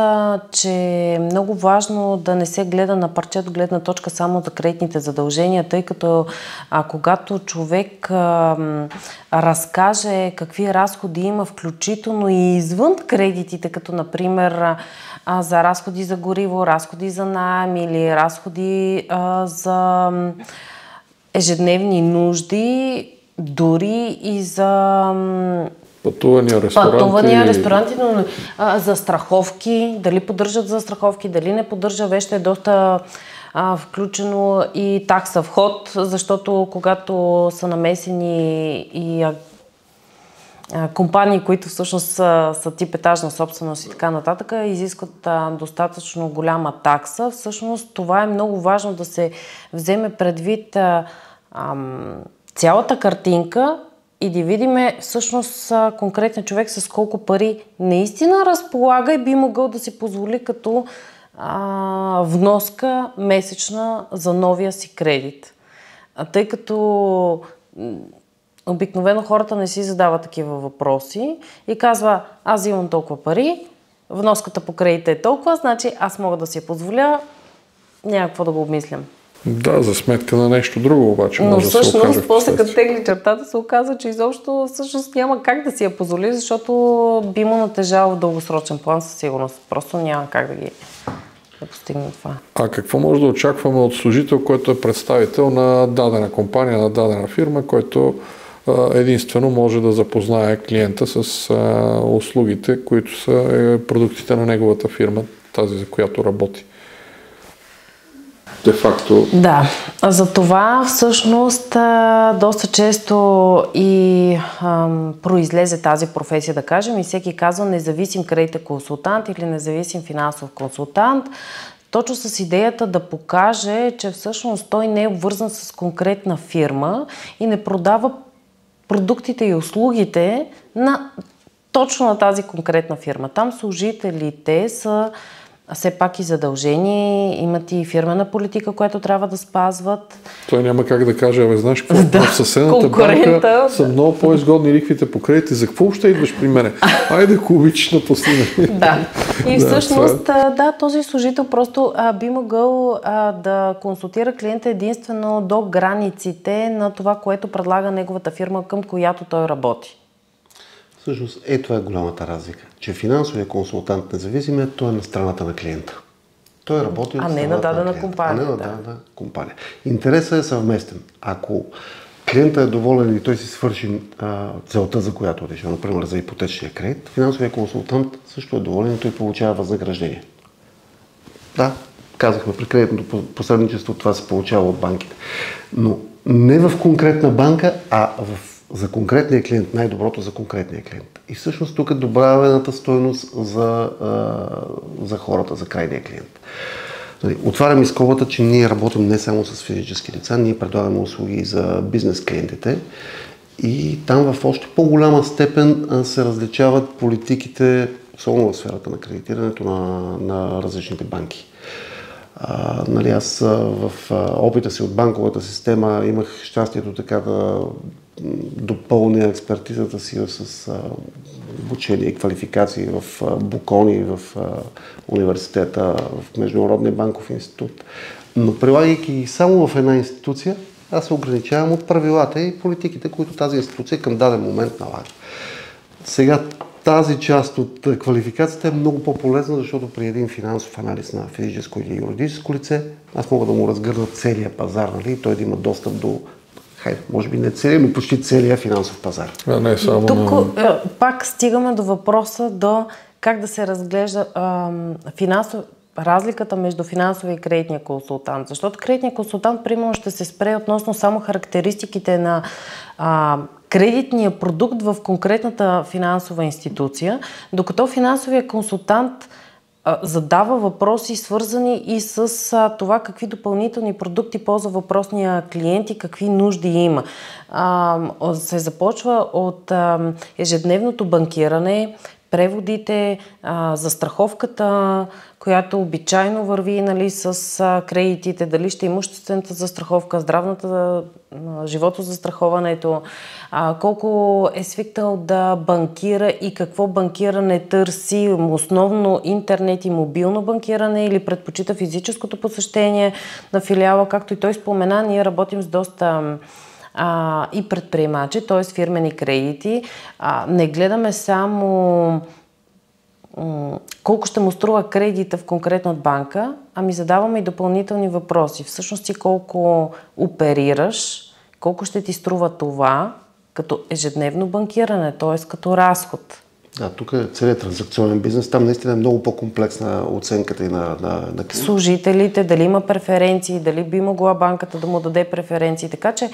че е много важно да не се гледа на парче от гледна точка само за кредитните задължения, тъй като когато човек разкаже какви разходи има, включително и извън кредитите, като например за разходи за гориво, разходи за наем или разходи за ежедневни нужди, дори и за пътувания, ресторанти, но за страховки, дали поддържат застраховки, дали не поддържа, вече е доста включено и такса вход, защото когато са намесени и компании, които всъщност са тип етажна собственост и така нататък, изискват достатъчно голяма такса. Всъщност това е много важно да се вземе предвид цялата картинка и да видим всъщност конкретен човек с колко пари наистина разполага и би могъл да си позволи като вноска месечна за новия си кредит. Тъй като обикновено хората не си задават такива въпроси и казва, аз имам толкова пари, вноската по кредита е толкова, значи аз мога да си я позволя, няма какво да го обмислям. Да, за сметка на нещо друго обаче. Но всъщност, после като тегли чертата, се оказва, че изобщо всъщност няма как да си я позволи, защото би му натежал в дългосрочен план със сигурност. Просто няма как да постигне това. А какво може да очакваме от служител, който е представител на дадена компания, на дадена фирма, който единствено може да запознае клиента с услугите, които са продуктите на неговата фирма, тази за която работи? Де-факто. Да, за това всъщност доста често и произлезе тази професия, да кажем, и всеки казва независим кредитен консултант или независим финансов консултант, точно с идеята да покаже, че всъщност той не е обвързан с конкретна фирма и не продава продуктите и услугите точно на тази конкретна фирма. Там служителите са все пак и задължени, имат и фирмена политика, която трябва да спазват. Той няма как да каже, знаеш какво, в съседната банка са много по-изгодни лихвите по кредити, за какво още идваш при мене? Айде, ако обичаш напусни. Да. И всъщност, този служител просто би могъл да консултира клиента единствено до границите на това, което предлага неговата фирма, към която той работи. Всъщност, това е голямата разлика, че финансовия консултант независим, той е на страната на клиента. Той работи от страната на дадена компания. А не на дадена компания. Интересът е съвместен. Ако клиентът е доволен и той си свърши целта, за която решил, например за ипотечния кредит, финансовия консултант също е доволен и той получава възнаграждение. Да, казахме, при кредитното посредничество това се получава от банките. Но не в конкретна банка, а за конкретния клиент, най-доброто за конкретния клиент. И всъщност тук е добавената стойност за хората, за крайния клиент. Отварям изкобата, че ние работим не само с физически лица, ние предлагаме услуги за бизнес клиентите и там в още по-голяма степен се различават политиките, особено в сферата на кредитирането на различните банки. Аз в опита си от банковата система имах щастието така да допълня експертизата си с обучение и квалификации в Букони, в университета, в Международния банков институт. Но прилагайки само в една институция, аз се ограничавам от правилата и политиките, които тази институция към даден момент налага. Сега тази част от квалификацията е много по-полезна, защото при един финансов анализ на физическо или юридическо лице, аз мога да му разгърна целия пазар, и той да има достъп до може би не целият, но почти целият финансов пазар. Не само тук пак стигаме до въпроса до как да се разглежда разликата между финансовия и кредитния консултант. Защото кредитният консултант, примерно, ще се спре относно само характеристиките на кредитния продукт в конкретната финансова институция, докато финансовия консултант задава въпроси, свързани и с това какви допълнителни продукти ползва въпросния клиент и какви нужди има. Се започва от ежедневното банкиране, преводите, застраховката, която обичайно върви, нали, с кредитите, дали ще имуществената застраховка, здравната, животозастраховането, колко е свикнал да банкира и какво банкиране търси, основно интернет и мобилно банкиране или предпочита физическото посещение на филиала, както и той спомена, ние работим с доста и предприемачи, т.е. фирмени кредити. Не гледаме само колко ще му струва кредита в конкретна банка, ами задаваме и допълнителни въпроси. Всъщност ти колко оперираш, колко ще ти струва това като ежедневно банкиране, т.е. като разход. Да, тук е целият транзакционен бизнес. Там наистина е много по-комплексна оценката и на служителите, дали има преференции, дали би могла банката да му даде преференции. Така че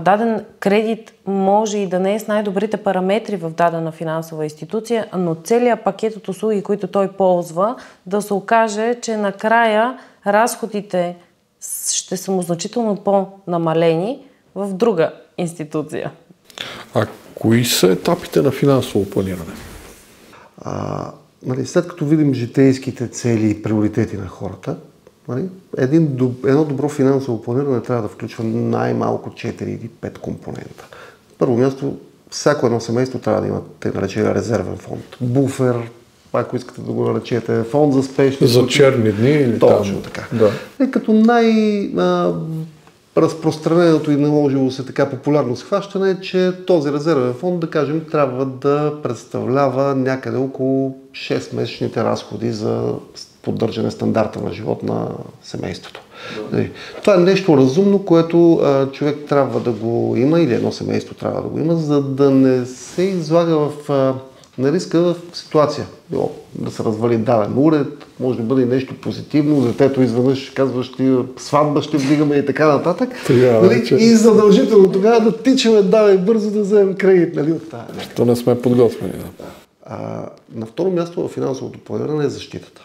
даден кредит може и да не е с най-добрите параметри в дадена финансова институция, но целият пакет от услуги, които той ползва, да се окаже, че накрая разходите ще са му значително по-намалени в друга институция. А кои са етапите на финансово планиране? След като видим житейските цели и приоритети на хората, едно добро финансово планиране трябва да включва най-малко 4 или 5 компонента. Първо място, всяко едно семейство трябва да има тъй наречения резервен фонд. Буфер, ако искате да го наречете, фонд за спешни за черни дни или точно така. Да. Като разпространеното и наложило се така популярно схващане е, че този резервен фонд, да кажем, трябва да представлява някъде около 6-месечните разходи за поддържане стандарта на живот на семейството. Да. Това е нещо разумно, което човек трябва да го има или едно семейство трябва да го има, за да не се излага на риска в ситуация. Да се развали даден уред, може да бъде и нещо позитивно, детето изведнъж казва, сватба ще вдигаме и така нататък. И задължително тогава да тичаме, давай бързо да вземем кредит. От тази. То не сме подготвени. На второ място в финансовото планиране е защитата.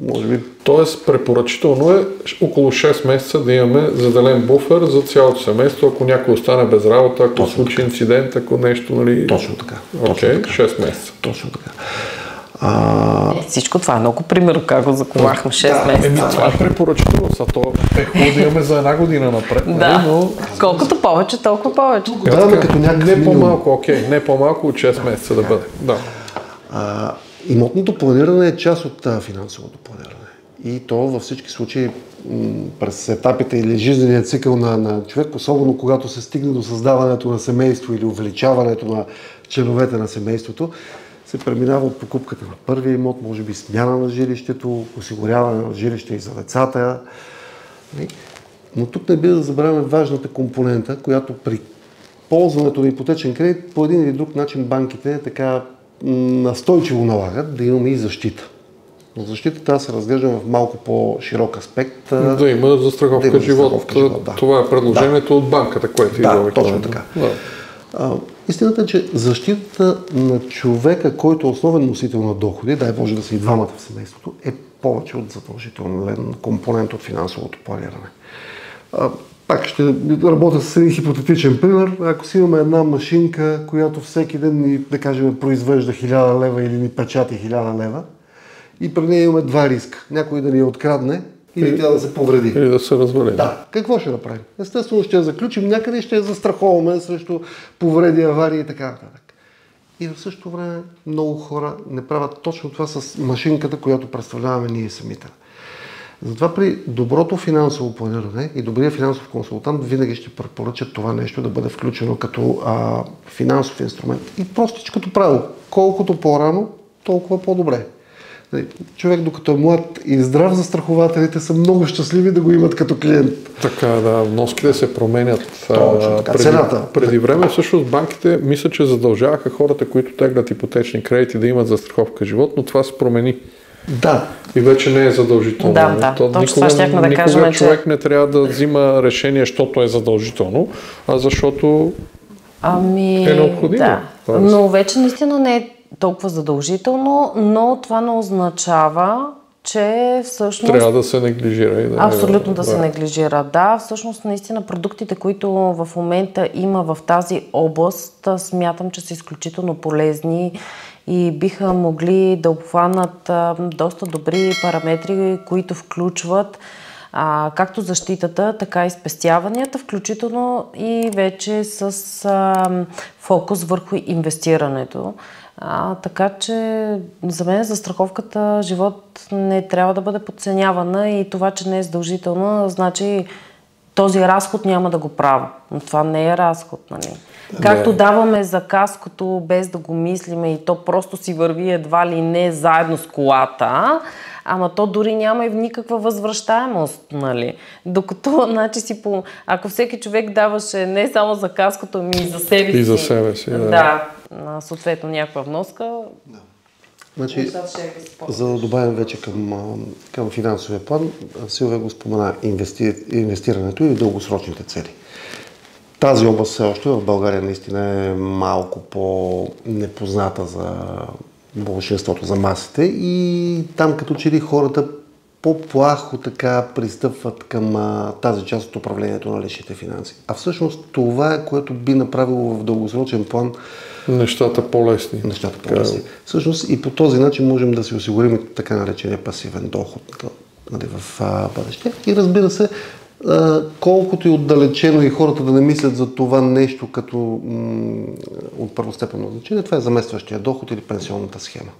Може би. Тоест препоръчително е около 6 месеца да имаме заделен буфер за цялото семейство, ако някой остане без работа, ако случи инцидент, ако нещо, нали... Точно така. Окей, 6 месеца. Точно така. Всичко това е много примерно как го заковахме 6 месеца. Това е препоръчително, то е хубаво да имаме за една година напред. Да, но... колкото повече, толкова повече. Не по-малко, не по-малко от 6 месеца да бъде. Да. Имотното планиране е част от финансовото планиране. И то във всички случаи през етапите или жизнения цикъл на човек, особено когато се стигне до създаването на семейство или увеличаването на членовете на семейството, се преминава от покупката на първия имот, може би смяна на жилището, осигуряване на жилище и за децата. Но тук не бива да забравяме важната компонента, която при ползването на ипотечен кредит по един или друг начин банките така настойчиво налагат да имаме и защита. Но защитата трябва да се разглежда в малко по-широк аспект. Да има застраховка живот. Да. Това е предложението от банката, което идва. Да, точно така. Истината е, че защитата на човека, който е основен носител на доходи, дай Боже да са и двамата в семейството, е повече от задължителен компонент от финансовото планиране. Пак ще работя с един хипотетичен пример. Ако си имаме една машинка, която всеки ден ни, да кажем, произвежда 1000 лева или ни печати 1000 лева и при нея имаме два риска. Някой да ни я открадне или тя да се повреди. Или да се развали. Да. Какво ще направим? Естествено ще я заключим някъде и ще я застраховаме срещу повреди, аварии и така нататък. И в същото време много хора не правят точно това с машинката, която представляваме ние самите. Затова при доброто финансово планиране и добрия финансов консултант винаги ще препоръчат това нещо да бъде включено като финансов инструмент. И простичкото правило. Колкото по-рано, толкова по-добре. Човек, докато е млад и здрав, застрахователите са много щастливи да го имат като клиент. Така, да, вноските се променят. Цената. Преди време всъщност банките мисля, че задължаваха хората, които теглят ипотечни кредити, да имат застраховка живот, но това се промени. Да. И вече не е задължително. Да, точно това щяхме да кажем, никога човек не трябва да взима решение, защото е задължително, а защото е необходимо. Да. Но вече наистина не е толкова задължително, но това не означава, че всъщност... Трябва да се неглижира. Абсолютно да се неглижира. Да, всъщност наистина продуктите, които в момента има в тази област, смятам, че са изключително полезни и биха могли да обхванат доста добри параметри, които включват както защитата, така и спестяванията, включително и вече с фокус върху инвестирането. Така че за мен застраховката живот не трябва да бъде подценявана и това, че не е задължително, значи този разход няма да го правя. Но това не е разход, нали? Както даваме за каското без да го мислиме и то просто си върви едва ли не заедно с колата, ама то дори няма и никаква възвръщаемост, нали? Докато, значи ако всеки човек даваше не само за каското, ами и за себе си. И за себе си, да. Съответно някаква вноска. Да. Значи, за да добавим вече към финансовия план, Силвия го спомена инвестирането и дългосрочните цели. Тази област все още в България наистина е малко по-непозната за большинството, за масите и там като че ли хората по-плахо така пристъпват към тази част от управлението на личните финанси. А всъщност това е, което би направило в дългосрочен план нещата по-лесни. Всъщност и по този начин можем да си осигурим така наречения пасивен доход в бъдеще. И разбира се, колкото и отдалечено и хората да не мислят за това нещо като от първостепенно значение, това е заместващия доход или пенсионната схема.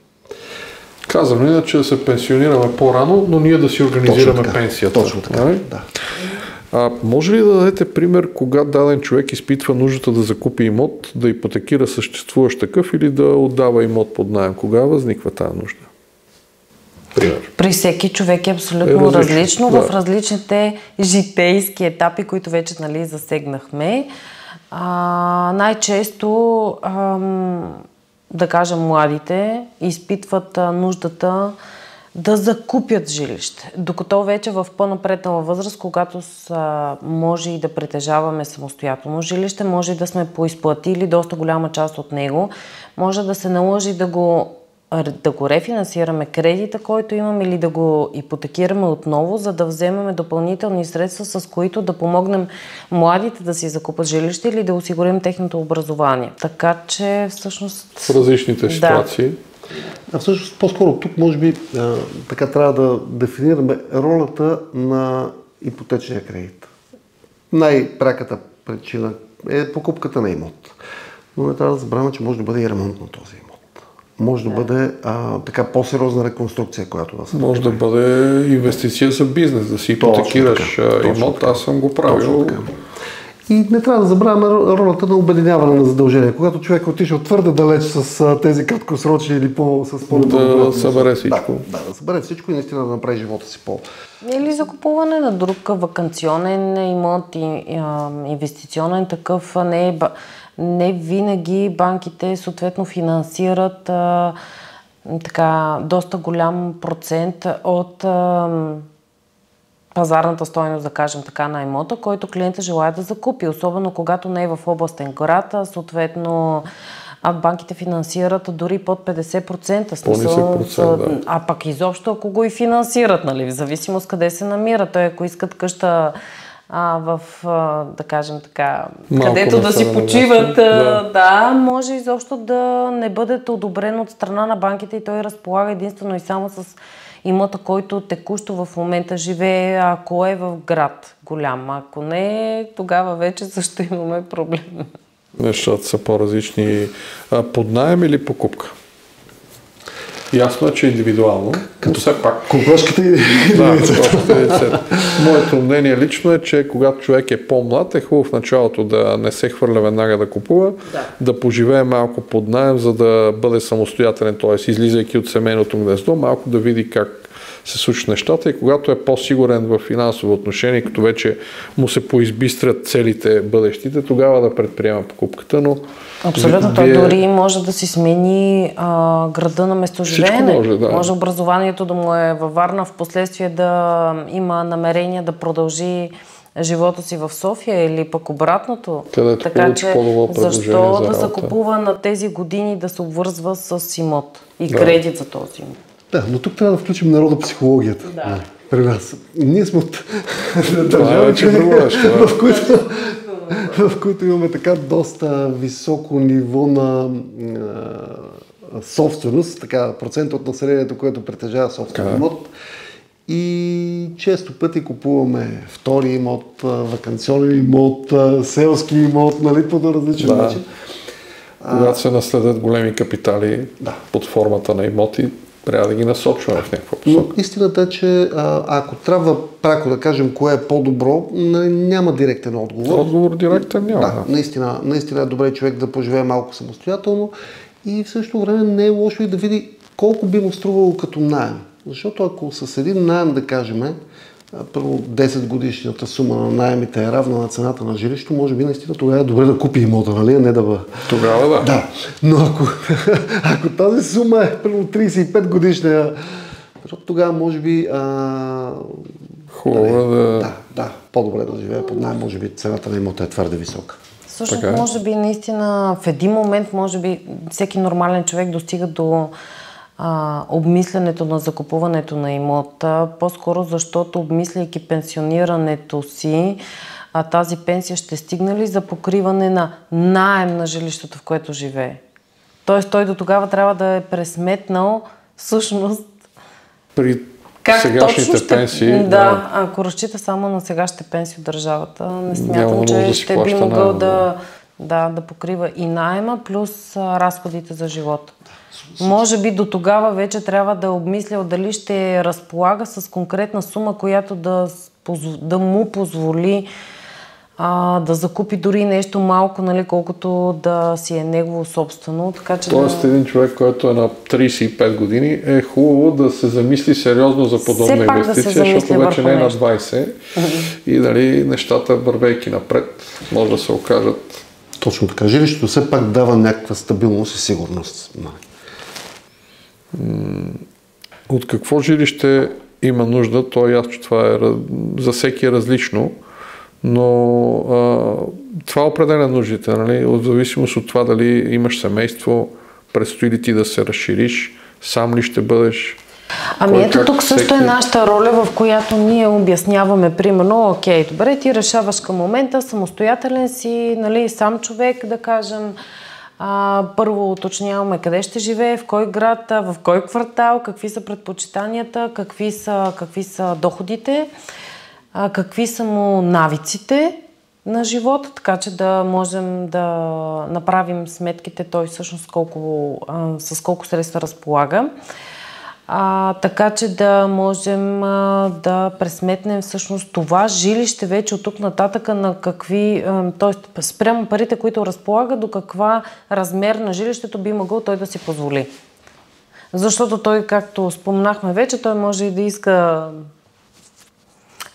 Казвам иначе да се пенсионираме по-рано, но ние да си организираме пенсията. Точно така, да. Може ли да дадете пример, кога даден човек изпитва нуждата да закупи имот, да ипотекира съществуващ такъв или да отдава имот под наем? Кога възниква тази нужда? Пример. При всеки човек е абсолютно различно в различните житейски етапи, които вече засегнахме. Най-често да кажем младите изпитват нуждата да закупят жилище. Докато вече в по-напреднала възраст, когато може и да притежаваме самостоятелно жилище, може и да сме поизплатили доста голяма част от него, може да се наложи да го рефинансираме кредита, който имаме, или да го ипотекираме отново, за да вземем допълнителни средства, с които да помогнем младите да си закупат жилище или да осигурим техното образование. Така че всъщност... В различните ситуации. А всъщност по-скоро тук може би така трябва да дефинираме ролята на ипотечния кредит. Най-пряката причина е покупката на имот. Но не трябва да забравяме, че може да бъде и ремонт на този имот. Може да бъде така по-сериозна реконструкция, която да се прави. Може да бъде инвестиция за бизнес, да си ипотекираш имот. Аз съм го правил. И не трябва да забравяме ролята на обединяване на задължения. Когато човек отишъл твърде далеч с тези краткосрочни или с по-добро... Да събере всичко. Да събере всичко и наистина да направи живота си Или закупуване на друг ваканционен имот, инвестиционен такъв. Не винаги банките съответно финансират доста голям процент от пазарната стойност, да кажем така, на имота, който клиента желая да закупи. Особено когато не е в областен град, съответно банките финансират дори под 50%. Да. А пък изобщо ако го и финансират, в зависимост къде се намира. Той ако искат къща да кажем така, където да си почиват, може изобщо да не бъде одобрен от страна на банките и той разполага единствено и само с имота, който текущо в момента живее, ако е в град голям. Ако не, тогава вече също имаме проблем. Нещата са по-различни. Под наем или покупка? Ясно е, че индивидуално, но все пак... Кокошката и яйцето. Моето мнение лично е, че когато човек е по-млад, е хубаво в началото да не се хвърля веднага да купува, да поживее малко под наем, за да бъде самостоятелен, т.е. излизайки от семейното гнездо, малко да види как се случат нещата и когато е по-сигурен в финансово отношение, като вече му се поизбистрят целите бъдещите, тогава да предприема покупката, но абсолютно, той дори може да си смени града на местоживеене. Може образованието да му е във Варна, в последствие да има намерение да продължи живота си в София или пък обратното. Където така че защо да за закупува на тези години да се обвързва с имот и кредит за този имот? Да, но тук трябва да включим народопсихологията. Да. При нас. Ние сме от държави, в които имаме така доста високо ниво на собственост, така процент от населението, което притежава собствен имот. И често пъти купуваме втори имот, ваканционен имот, селски имот, нали, по различен начин. Когато се наследят големи капитали под формата на имоти, трябва да ги насочваме в някаква посока. Но истината е, че ако трябва пряко да кажем кое е по-добро, няма директен отговор. Отговор директен няма. Да, наистина е добре човек да поживее малко самостоятелно и в същото време не е лошо и да види колко би му струвало като наем. Защото ако с един наем, да кажем, първо 10 годишната сума на наемите е равна на цената на жилището, може би наистина тогава е добре да купи имота, нали? Не да бъде. Тогава да. Да. Но ако тази сума е първо 35 годишна, тогава може би хубаво да, по-добре да живее под наем, може би цената на имота е твърде висока. Всъщност, може би наистина в един момент, може би всеки нормален човек достига до обмислянето на закупуването на имота, по-скоро защото обмисляйки пенсионирането си, тази пенсия ще стигне ли за покриване на наем на жилището, в което живее. Тоест той до тогава трябва да е пресметнал всъщност при сегашните пенсии. Да, ако разчита само на сегашните пенсии от държавата, не смятам, че ще би могъл да покрива и наема, плюс разходите за живота. Може би до тогава вече трябва да обмисля дали ще разполага с конкретна сума, която да му позволи да закупи дори нещо малко, нали, колкото да си е негово собствено. Така, че тоест един човек, който е на 35 години, е хубаво да се замисли сериозно за подобна инвестиция, защото вече не е на 20 и дали нещата, вървейки напред, може да се окажат. Точно така. Жилището все пак дава някаква стабилност и сигурност. От какво жилище има нужда? То е ясно, че това за всеки е различно, но това определя нуждите, нали? От зависимост от това дали имаш семейство, предстои ли ти да се разшириш, сам ли ще бъдеш. Ами ето тук също е нашата роля, в която ние обясняваме, примерно, окей, добре, ти решаваш към момента, самостоятелен си, нали, сам човек, да кажем. Първо уточняваме къде ще живее, в кой град, в кой квартал, какви са предпочитанията, какви са доходите, какви са му навиците на живота, така че да можем да направим сметките той всъщност с колко средства разполага. Така че да можем да пресметнем всъщност това жилище вече от тук нататъка на какви, т.е. спрямо парите, които разполага, до каква размер на жилището би могъл той да си позволи. Защото той, както споменахме вече, той може и да иска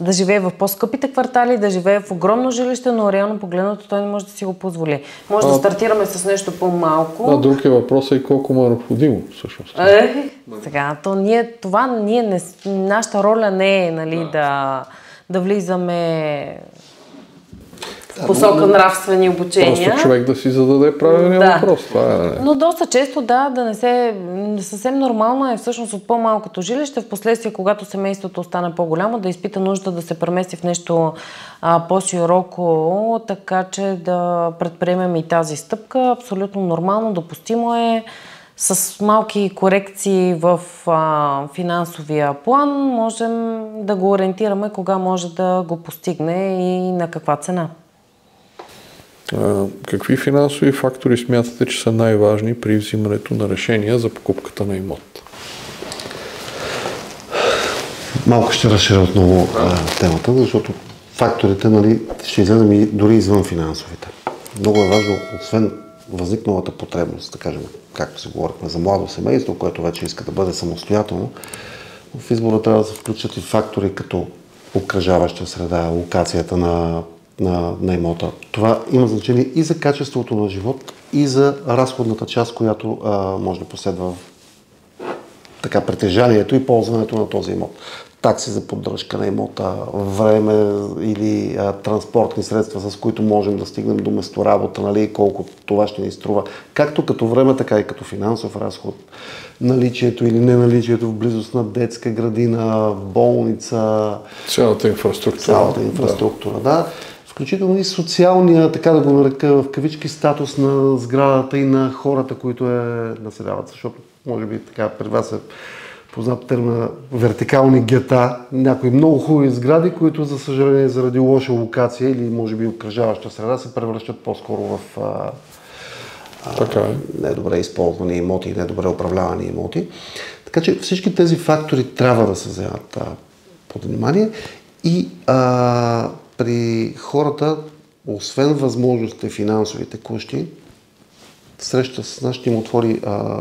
да живее в по-скъпите квартали, да живее в огромно жилище, но реално погледнато той не може да си го позволи. Може да стартираме с нещо по-малко. Друг е въпросът и колко му е необходимо всъщност. Сега, нашата роля не е, нали, да влизаме в посока нравствени обучения. Просто човек да си зададе правилния въпрос. Но доста често да не се... Съвсем нормално е всъщност от по-малкото жилище, в последствие, когато семейството остане по-голямо, да изпита нужда да се премести в нещо по-широко, така че да предприемем и тази стъпка. Абсолютно нормално, допустимо е. С малки корекции в финансовия план можем да го ориентираме кога може да го постигне и на каква цена. Какви финансови фактори смятате, че са най-важни при взимането на решения за покупката на имот? Малко ще разширя отново темата, защото факторите, нали, ще излезем и дори извън финансовите. Много е важно, освен възникналата потребност, да кажем, както се говорихме за младо семейство, което вече иска да бъде самостоятелно, В избора трябва да се включат и фактори като обкръжаваща среда, локацията на имота. Това има значение и за качеството на живот, и за разходната част, която може да последва така притежанието и ползването на този имот. Такси за поддръжка на имота, време или транспортни средства, с които можем да стигнем до месторабота, нали, колко това ще ни струва, както като време, така и като финансов разход. Наличието или неналичието в близост на детска градина, болница. Цялата инфраструктура. Цялата инфраструктура, да. Включително и социалния, така да го нарека в кавички, статус на сградата и на хората, които населяват. Защото, може би, така при вас е познат термина вертикални гета, някои много хубави сгради, които, за съжаление, заради лоша локация или, може би, обкръжаваща среда, се превръщат по-скоро в недобре използвани имоти и недобре управлявани имоти. Така че всички тези фактори трябва да се вземат под внимание и при хората, освен възможностите финансовите текущи, среща с нас ще им отвори,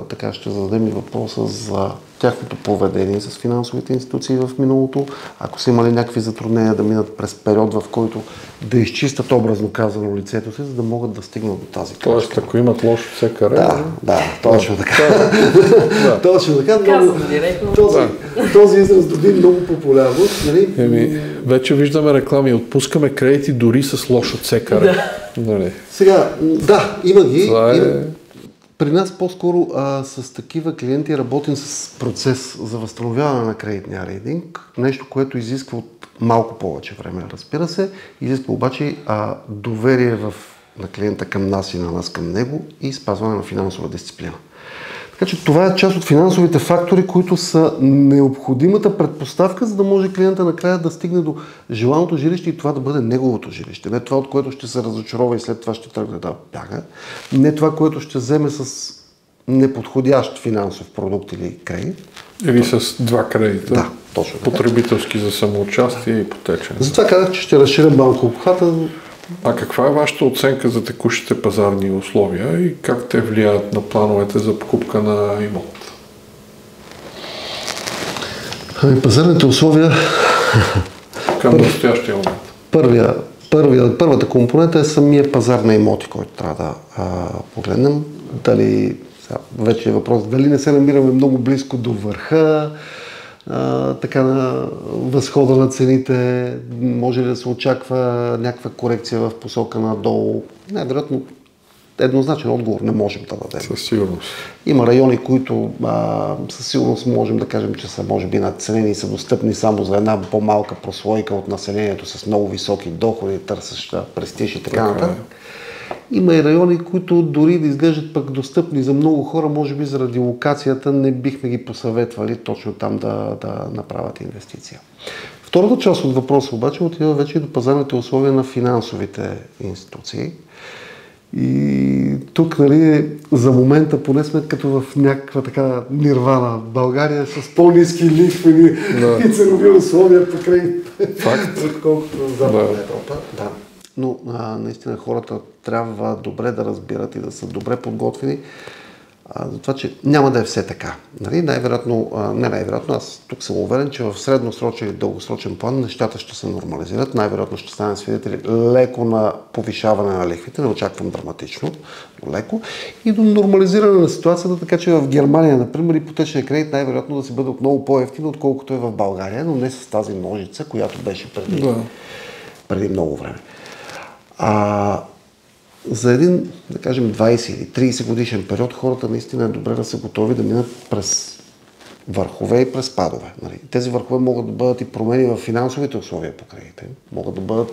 така ще зададем и въпроса за тяхното поведение с финансовите институции в миналото, ако са имали някакви затруднения да минат през период, в който да изчистят, образно казано, лицето си, за да могат да стигнат до тази крачка. Тоест, ако имат лошо ЦКР... Да, точно така. Точно така. Този израз доби много популярност. Вече виждаме реклами, отпускаме кредити дори с лошо ЦКР. Сега, да, има ги. При нас по-скоро с такива клиенти работим с процес за възстановяване на кредитния рейтинг. Нещо, което изисква от малко повече време, разбира се. Изисква обаче доверие на клиента към нас и на нас към него и спазване на финансова дисциплина. Така че това е част от финансовите фактори, които са необходимата предпоставка, за да може клиента накрая да стигне до желаното жилище и това да бъде неговото жилище. Не това, от което ще се разочарова и след това ще тръгне да бяга. Не това, което ще вземе с неподходящ финансов продукт или кредит. Или с два кредита. Да, точно така. Потребителски за самоучастие и ипотечен. Затова казах, че ще разширя малко обхвата. А каква е вашата оценка за текущите пазарни условия и как те влияят на плановете за покупка на имот? Пазарните условия... Към настоящия момент. Първата компонента е самия пазар на имоти, който трябва да погледнем. Вече е въпрос дали не се намираме много близко до върха, така на възхода на цените, може ли да се очаква някаква корекция в посока надолу? Най-вероятно еднозначен отговор не можем да дадем. Със сигурност. Има райони, които със сигурност можем да кажем, че са може би надценени и са достъпни само за една по-малка прослойка от населението с много високи доходи, търсеща престиж и така нататък. Има и райони, които дори да изглеждат пък достъпни за много хора, може би заради локацията не бихме ги посъветвали точно там да направят инвестиция. Втората част от въпроса обаче отива вече и до пазарните условия на финансовите институции. И тук, за момента поне сме като в някаква така нирвана. България с по-ниски лихвени и ценови условия покрай отколкото в Западна Европа. Да. Но наистина хората трябва добре да разбират и да са добре подготвени за това, че няма да е все така. Най-вероятно, аз тук съм уверен, че в средносрочен и дългосрочен план нещата ще се нормализират. Най-вероятно ще станем свидетели леко на повишаване на лихвите, не очаквам драматично, но леко, и до нормализиране на ситуацията, така че в Германия, например, ипотечният кредит най-вероятно да си бъде много по-евтин, отколкото е в България, но не с тази ножица, която беше преди много време. За един, да кажем, 20 или 30 годишен период, хората наистина е добре да са готови да минат през върхове и през падове. Тези върхове могат да бъдат и промени в финансовите условия по кредите. Могат да бъдат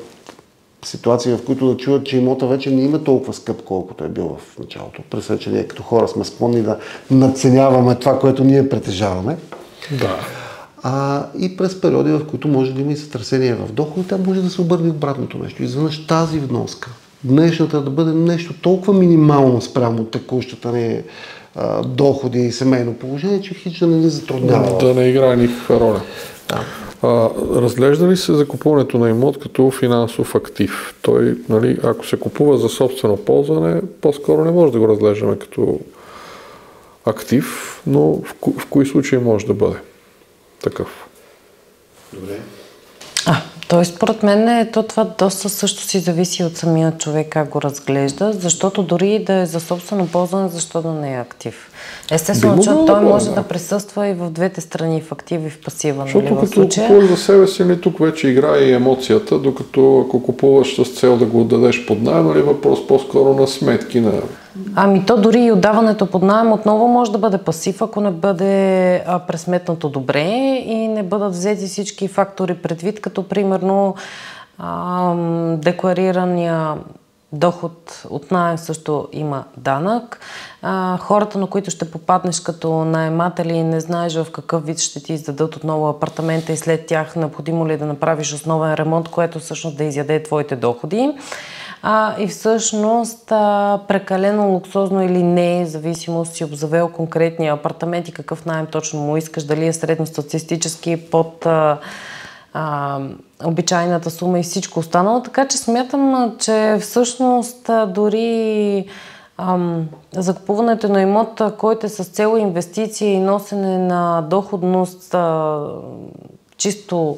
ситуации, в които да чуят, че имота вече не има толкова скъп, колкото е бил в началото. През че ние като хора сме склонни да надценяваме това, което ние притежаваме. Да. И през периоди, в които може да има и сътресение в дохода, тя може да се обърне обратното нещо. Изведнъж тази вноска, днешната да бъде нещо толкова минимално спрямо текущата ни доходи и семейно положение, че хич да не ни затруднява. Да не играе никаква роля. Разглежда ли се закупуването на имот като финансов актив? Той, ако се купува за собствено ползване, по-скоро не може да го разглеждаме като актив, но в кои случаи може да бъде? такъв. Добре. Той според мен това доста също си зависи от самия човек как го разглежда, защото дори да е за собствено ползване, защо да не е актив. Естествено, че той може да присъства и в двете страни, в актив и в пасива. Защото като купуваш за себе си, тук вече играе и емоцията, докато ако купуваш с цел да го отдадеш под наем, въпрос по-скоро на сметки. То дори и отдаването под наем отново може да бъде пасив, ако не бъде пресметнато добре и не бъдат взети всички фактори предвид, като примерно декларирания доход от наем също има данък. Хората, на които ще попаднеш като наематели, не знаеш в какъв вид ще ти издадат отново апартамента и след тях необходимо ли да направиш основен ремонт, което всъщност да изяде твоите доходи. И всъщност прекалено луксозно или не, зависимост си обзавел конкретния апартамент и какъв наем точно му искаш, дали е средностатистически под обичайната сума и всичко останало. Така че смятам, че всъщност дори закупуването на имот, който е с цел инвестиция и носене на доходност чисто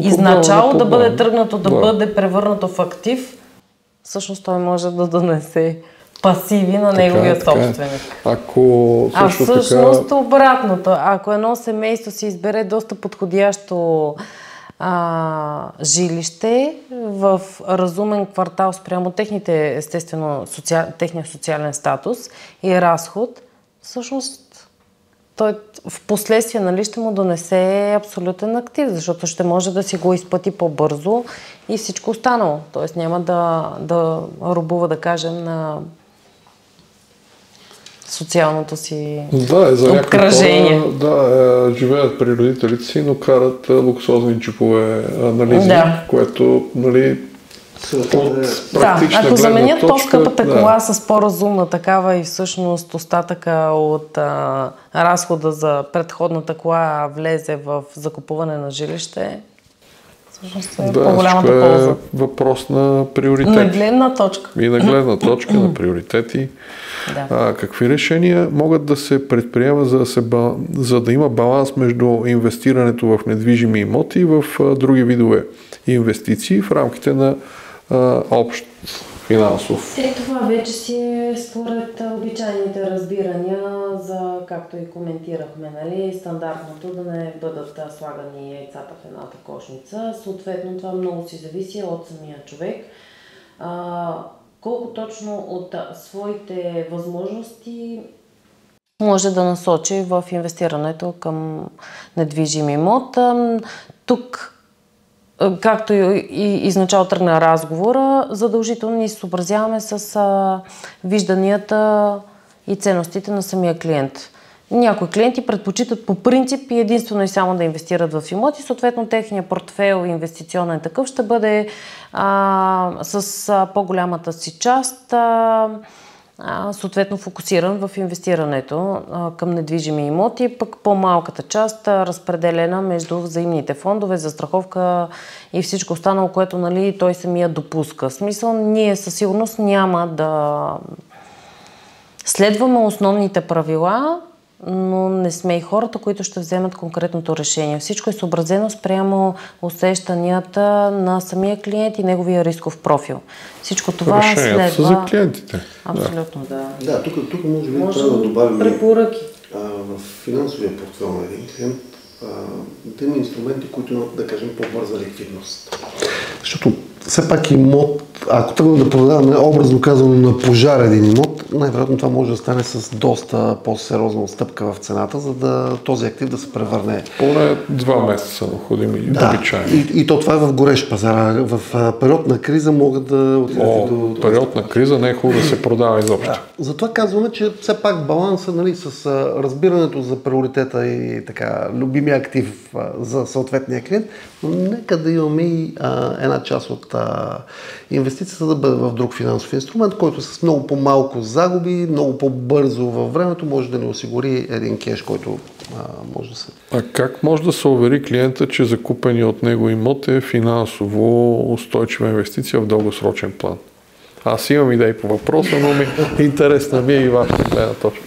изначало да бъде тръгнато, да бъде превърнато в актив, всъщност той може да донесе пасиви на неговия собственик. Всъщност обратното. Ако едно семейство си избере доста подходящо жилище в разумен квартал спрямо техните, естествено, техния социален статус и разход, всъщност той в последствие ще му донесе абсолютен актив, защото ще може да си го изплати по-бързо и всичко останало. Тоест няма да робува, да кажем, на социалното си обкръжение. Живеят при родителите си, но карат луксозни джипове на лизинг, което ако заменят по-скъпата кола с по-разумна такава и всъщност остатъка от разхода за предходната кола влезе в закупуване на жилище, всъщност е по-голямата полза. Въпрос на приоритети. На гледна точка. И на гледна точка, на приоритети. Какви решения могат да се предприемат, за да има баланс между инвестирането в недвижими имоти и в други видове инвестиции в рамките на общ финансов? Това вече си е според обичайните разбирания за, както и коментирахме, стандартното да не бъдат слагани яйцата в едната кошница. Съответно, това много си зависи от самия човек. Колко точно от своите възможности може да насочи в инвестирането към недвижим имот. Тук, както и изначало тръгна разговора, задължително ни се съобразяваме с вижданията и ценностите на самия клиент. Някои клиенти предпочитат по принцип и единствено и само да инвестират в имоти, съответно техния портфейл инвестиционен такъв ще бъде с по-голямата си част съответно фокусиран в инвестирането към недвижими имоти, пък по-малката част разпределена между взаимните фондове, застраховка и всичко останало, което той самия допуска. В смисъл, ние със сигурност няма да следваме основните правила, но не сме и хората, които ще вземат конкретното решение. Всичко е съобразено спрямо усещанията на самия клиент и неговия рисков профил. Всичко това решението следва... за клиентите. Абсолютно, да. Да, тук може би трябва да добавим препоръки. В финансовия портфел на един клиент да има инструменти, които, да кажем, по-бърза ликвидност. Защото все пак имот, ако тръгнем да продаваме образно казано на пожар един имот, най-вероятно това може да стане с доста по-сериозна отстъпка в цената, за да този актив да се превърне. Поне 2 месеца необходими и обичайни. И то това е в горещ пазар. В период на криза могат да отидат до... период на криза не е хубаво да се продава изобщо. Да. Затова казваме, че все пак баланса с разбирането за приоритета и така любимия актив за съответния клиент, но нека да имаме и една част от инвестицията да бъде в друг финансов инструмент, който с много по-малко загуби, много по-бързо във времето може да ни осигури един кеш, който може да се... А как може да се увери клиента, че закупения от него имот е финансово устойчива инвестиция в дългосрочен план? Аз имам идеи по въпроса, но интересна ми е и вашата гледна точка.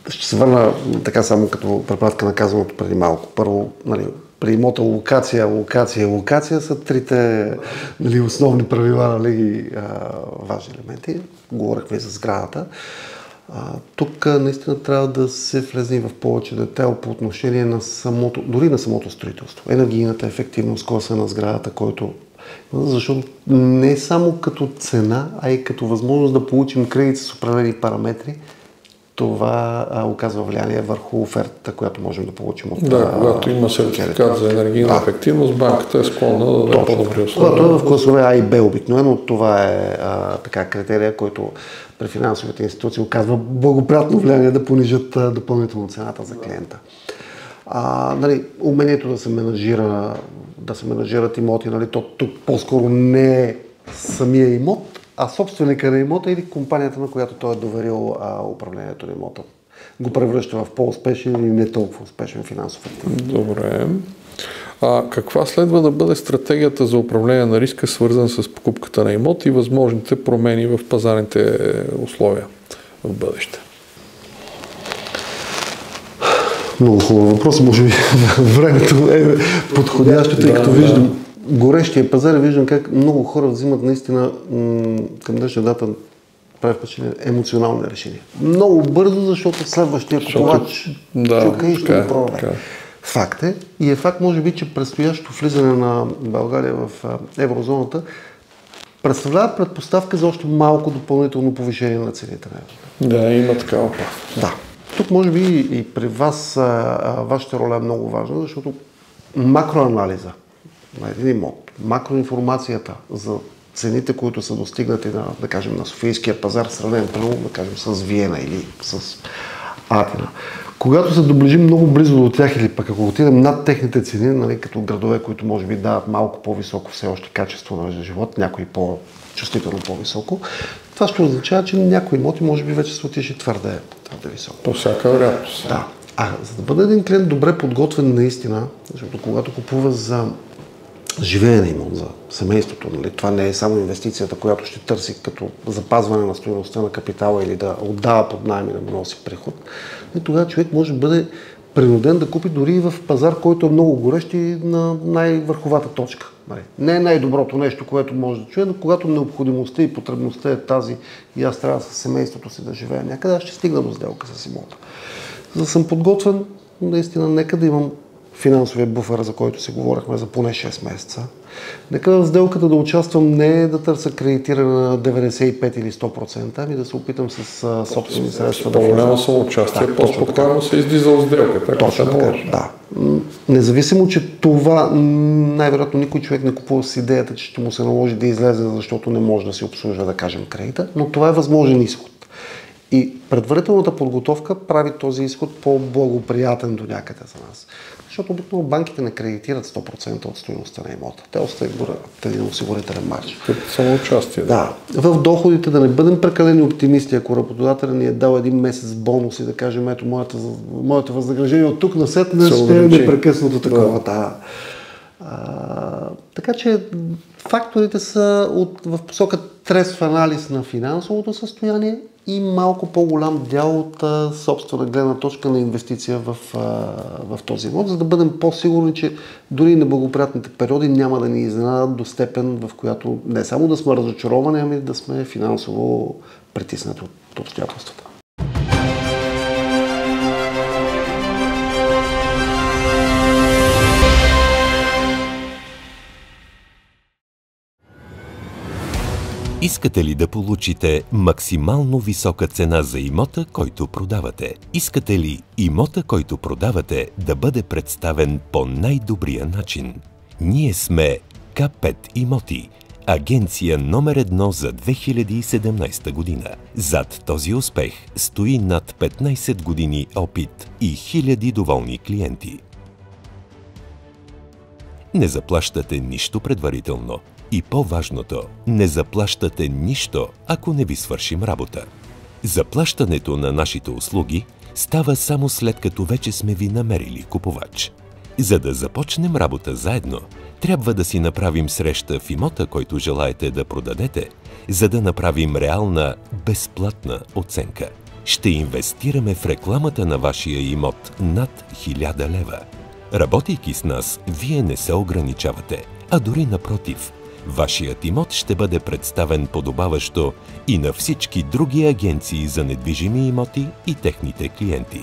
Ще се върна така само като препратка на казаното преди малко. Първо, нали, при имота локация са трите, нали, основни правила, нали, важни елементи. Говорихме и за сградата. Тук наистина трябва да се влезе в повече детайл по отношение на дори на самото строителство. Енергийната ефективност, коса на сградата, защото не само като цена, а и като възможност да получим кредит с определени параметри, това оказва влияние върху офертата, която можем да получим от... Да, когато има сертификат за енергийна ефективност, банката е склонна да даде по-добри условия. Когато е в класове А и Б обикновено, това е така критерия, който при финансовите институции оказва благоприятно влияние да понижат допълнително цената за клиента. Нали, умението да се менажират имоти, нали, тук по-скоро не е самия имот, а собственика на имота или компанията, на която той е доверил управлението на имота, го превръща в по-успешен или не толкова успешен финансов актив. Добре. Каква следва да бъде стратегията за управление на риска, свързан с покупката на имот и възможните промени в пазарните условия в бъдеще? Много хубав въпрос. Може би времето е подходящо, тъй като виждам горещия пазар и виждам как много хора взимат наистина към днешна дата, прави впечатление, емоционални решения. Много бързо, защото следващия купувач чука и ще го пробва. Факт е. И е факт, може би, че предстоящото влизане на България в еврозоната представлява предпоставка за още малко допълнително повишение на цените на еврото. Да, има такава. Да. Тук може би и при вас вашата роля е много важна, защото макроанализа на един имот, макроинформацията за цените, които са достигнати да кажем, на Софийския пазар, сравнен да кажем с Виена или с Атина. Когато се доближим много близо до тях или пък ако отидем над техните цени, нали, като градове, които може би дават малко по-високо все още качество на живот, някои по-чувствително по-високо, това ще означава, че някои имоти може би вече са отишли твърде високо. По всяка вероятност. Да. За да бъде един клиент добре подготвен наистина, защото когато купува за живее на имот, за семейството, нали, това не е само инвестицията, която ще търси като запазване на стойността на капитала или да отдава под наем и да носи приход, и тогава човек може да бъде принуден да купи дори и в пазар, който е много горещ и на най-върховата точка. Не е най-доброто нещо, което може да чуе, но когато необходимостта и потребността е тази и аз трябва със семейството си да живея някъде, аз ще стигна до сделка с имота. За да съм подготвен, наистина, нека да имам финансовия буфер, за който си говорихме за поне 6 месеца. Нека в сделката да участвам не да търся кредитиране на 95 или 100%, ами да се опитам с собствени средства да по-голямо самоучастие, по-спокойно се излиза от сделката. Точно така, да. Независимо, че това най-вероятно никой човек не купува с идеята, че ще му се наложи да излезе, защото не може да си обслужва, да кажем, кредита, но това е възможен изход. И предварителната подготовка прави този изход по-благоприятен до някъде за нас. Защото обикновено банките не кредитират 100% от стойността на имота. Те оставят един осигурителен марж. Самоучастие. Да. В доходите да не бъдем прекалени оптимисти, ако работодателят ни е дал един месец бонус и да кажем, ето моето възнаграждение от тук насетне ще е непрекъснато такова. Да. Така че факторите са в посока трезв анализ на финансовото състояние и малко по-голям дял от собствена гледна точка на инвестиция в този имот, за да бъдем по-сигурни, че дори неблагоприятните периоди няма да ни изненадат до степен, в която не само да сме разочаровани, ами да сме финансово притиснати от обстоятелствата. Искате ли да получите максимално висока цена за имота, който продавате? Искате ли имота, който продавате, да бъде представен по най-добрия начин? Ние сме К5 имоти, агенция номер 1 за 2017 година. Зад този успех стои над 15 години опит и хиляди доволни клиенти. Не заплащате нищо предварително. И по-важното, не заплащате нищо, ако не ви свършим работа. Заплащането на нашите услуги става само след като вече сме ви намерили купувач. За да започнем работа заедно, трябва да си направим среща в имота, който желаете да продадете, за да направим реална, безплатна оценка. ще инвестираме в рекламата на вашия имот над 1000 лева. Работейки с нас, вие не се ограничавате, а дори напротив, вашият имот ще бъде представен подобаващо и на всички други агенции за недвижими имоти и техните клиенти.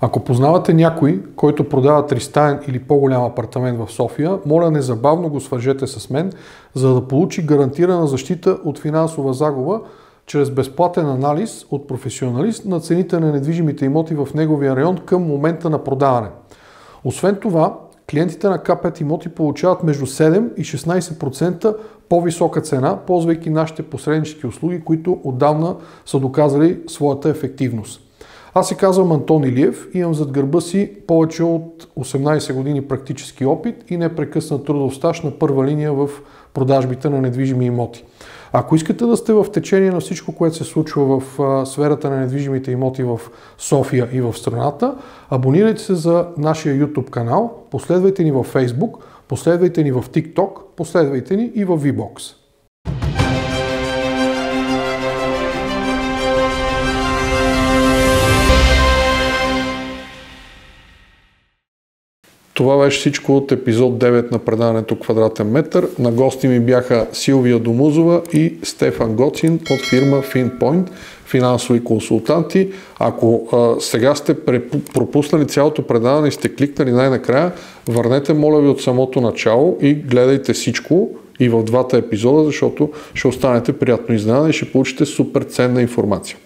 Ако познавате някой, който продава тристаен или по-голям апартамент в София, моля незабавно го свържете с мен, за да получи гарантирана защита от финансова загуба чрез безплатен анализ от професионалист на цените на недвижимите имоти в неговия район към момента на продаване. Освен това, клиентите на К5 имоти получават между 7 и 16% по-висока цена, ползвайки нашите посреднически услуги, които отдавна са доказали своята ефективност. Аз се казвам Антон Илиев и имам зад гърба си повече от 18 години практически опит и непрекъснат трудов стаж на първа линия в продажбите на недвижими имоти. Ако искате да сте в течение на всичко, което се случва в сферата на недвижимите имоти в София и в страната, абонирайте се за нашия YouTube канал, последвайте ни във Facebook, последвайте ни в TikTok, последвайте ни и в VBOX. Това беше всичко от епизод 9 на предаването Квадратен метър. На гости ми бяха Силвия Домузова и Стефан Гоцин от фирма FinPoint, финансови консултанти. Ако сега сте пропуснали цялото предаване и сте кликнали най-накрая, върнете, моля ви, от самото начало и гледайте всичко и в двата епизода, защото ще останете приятно изненадани и ще получите супер ценна информация.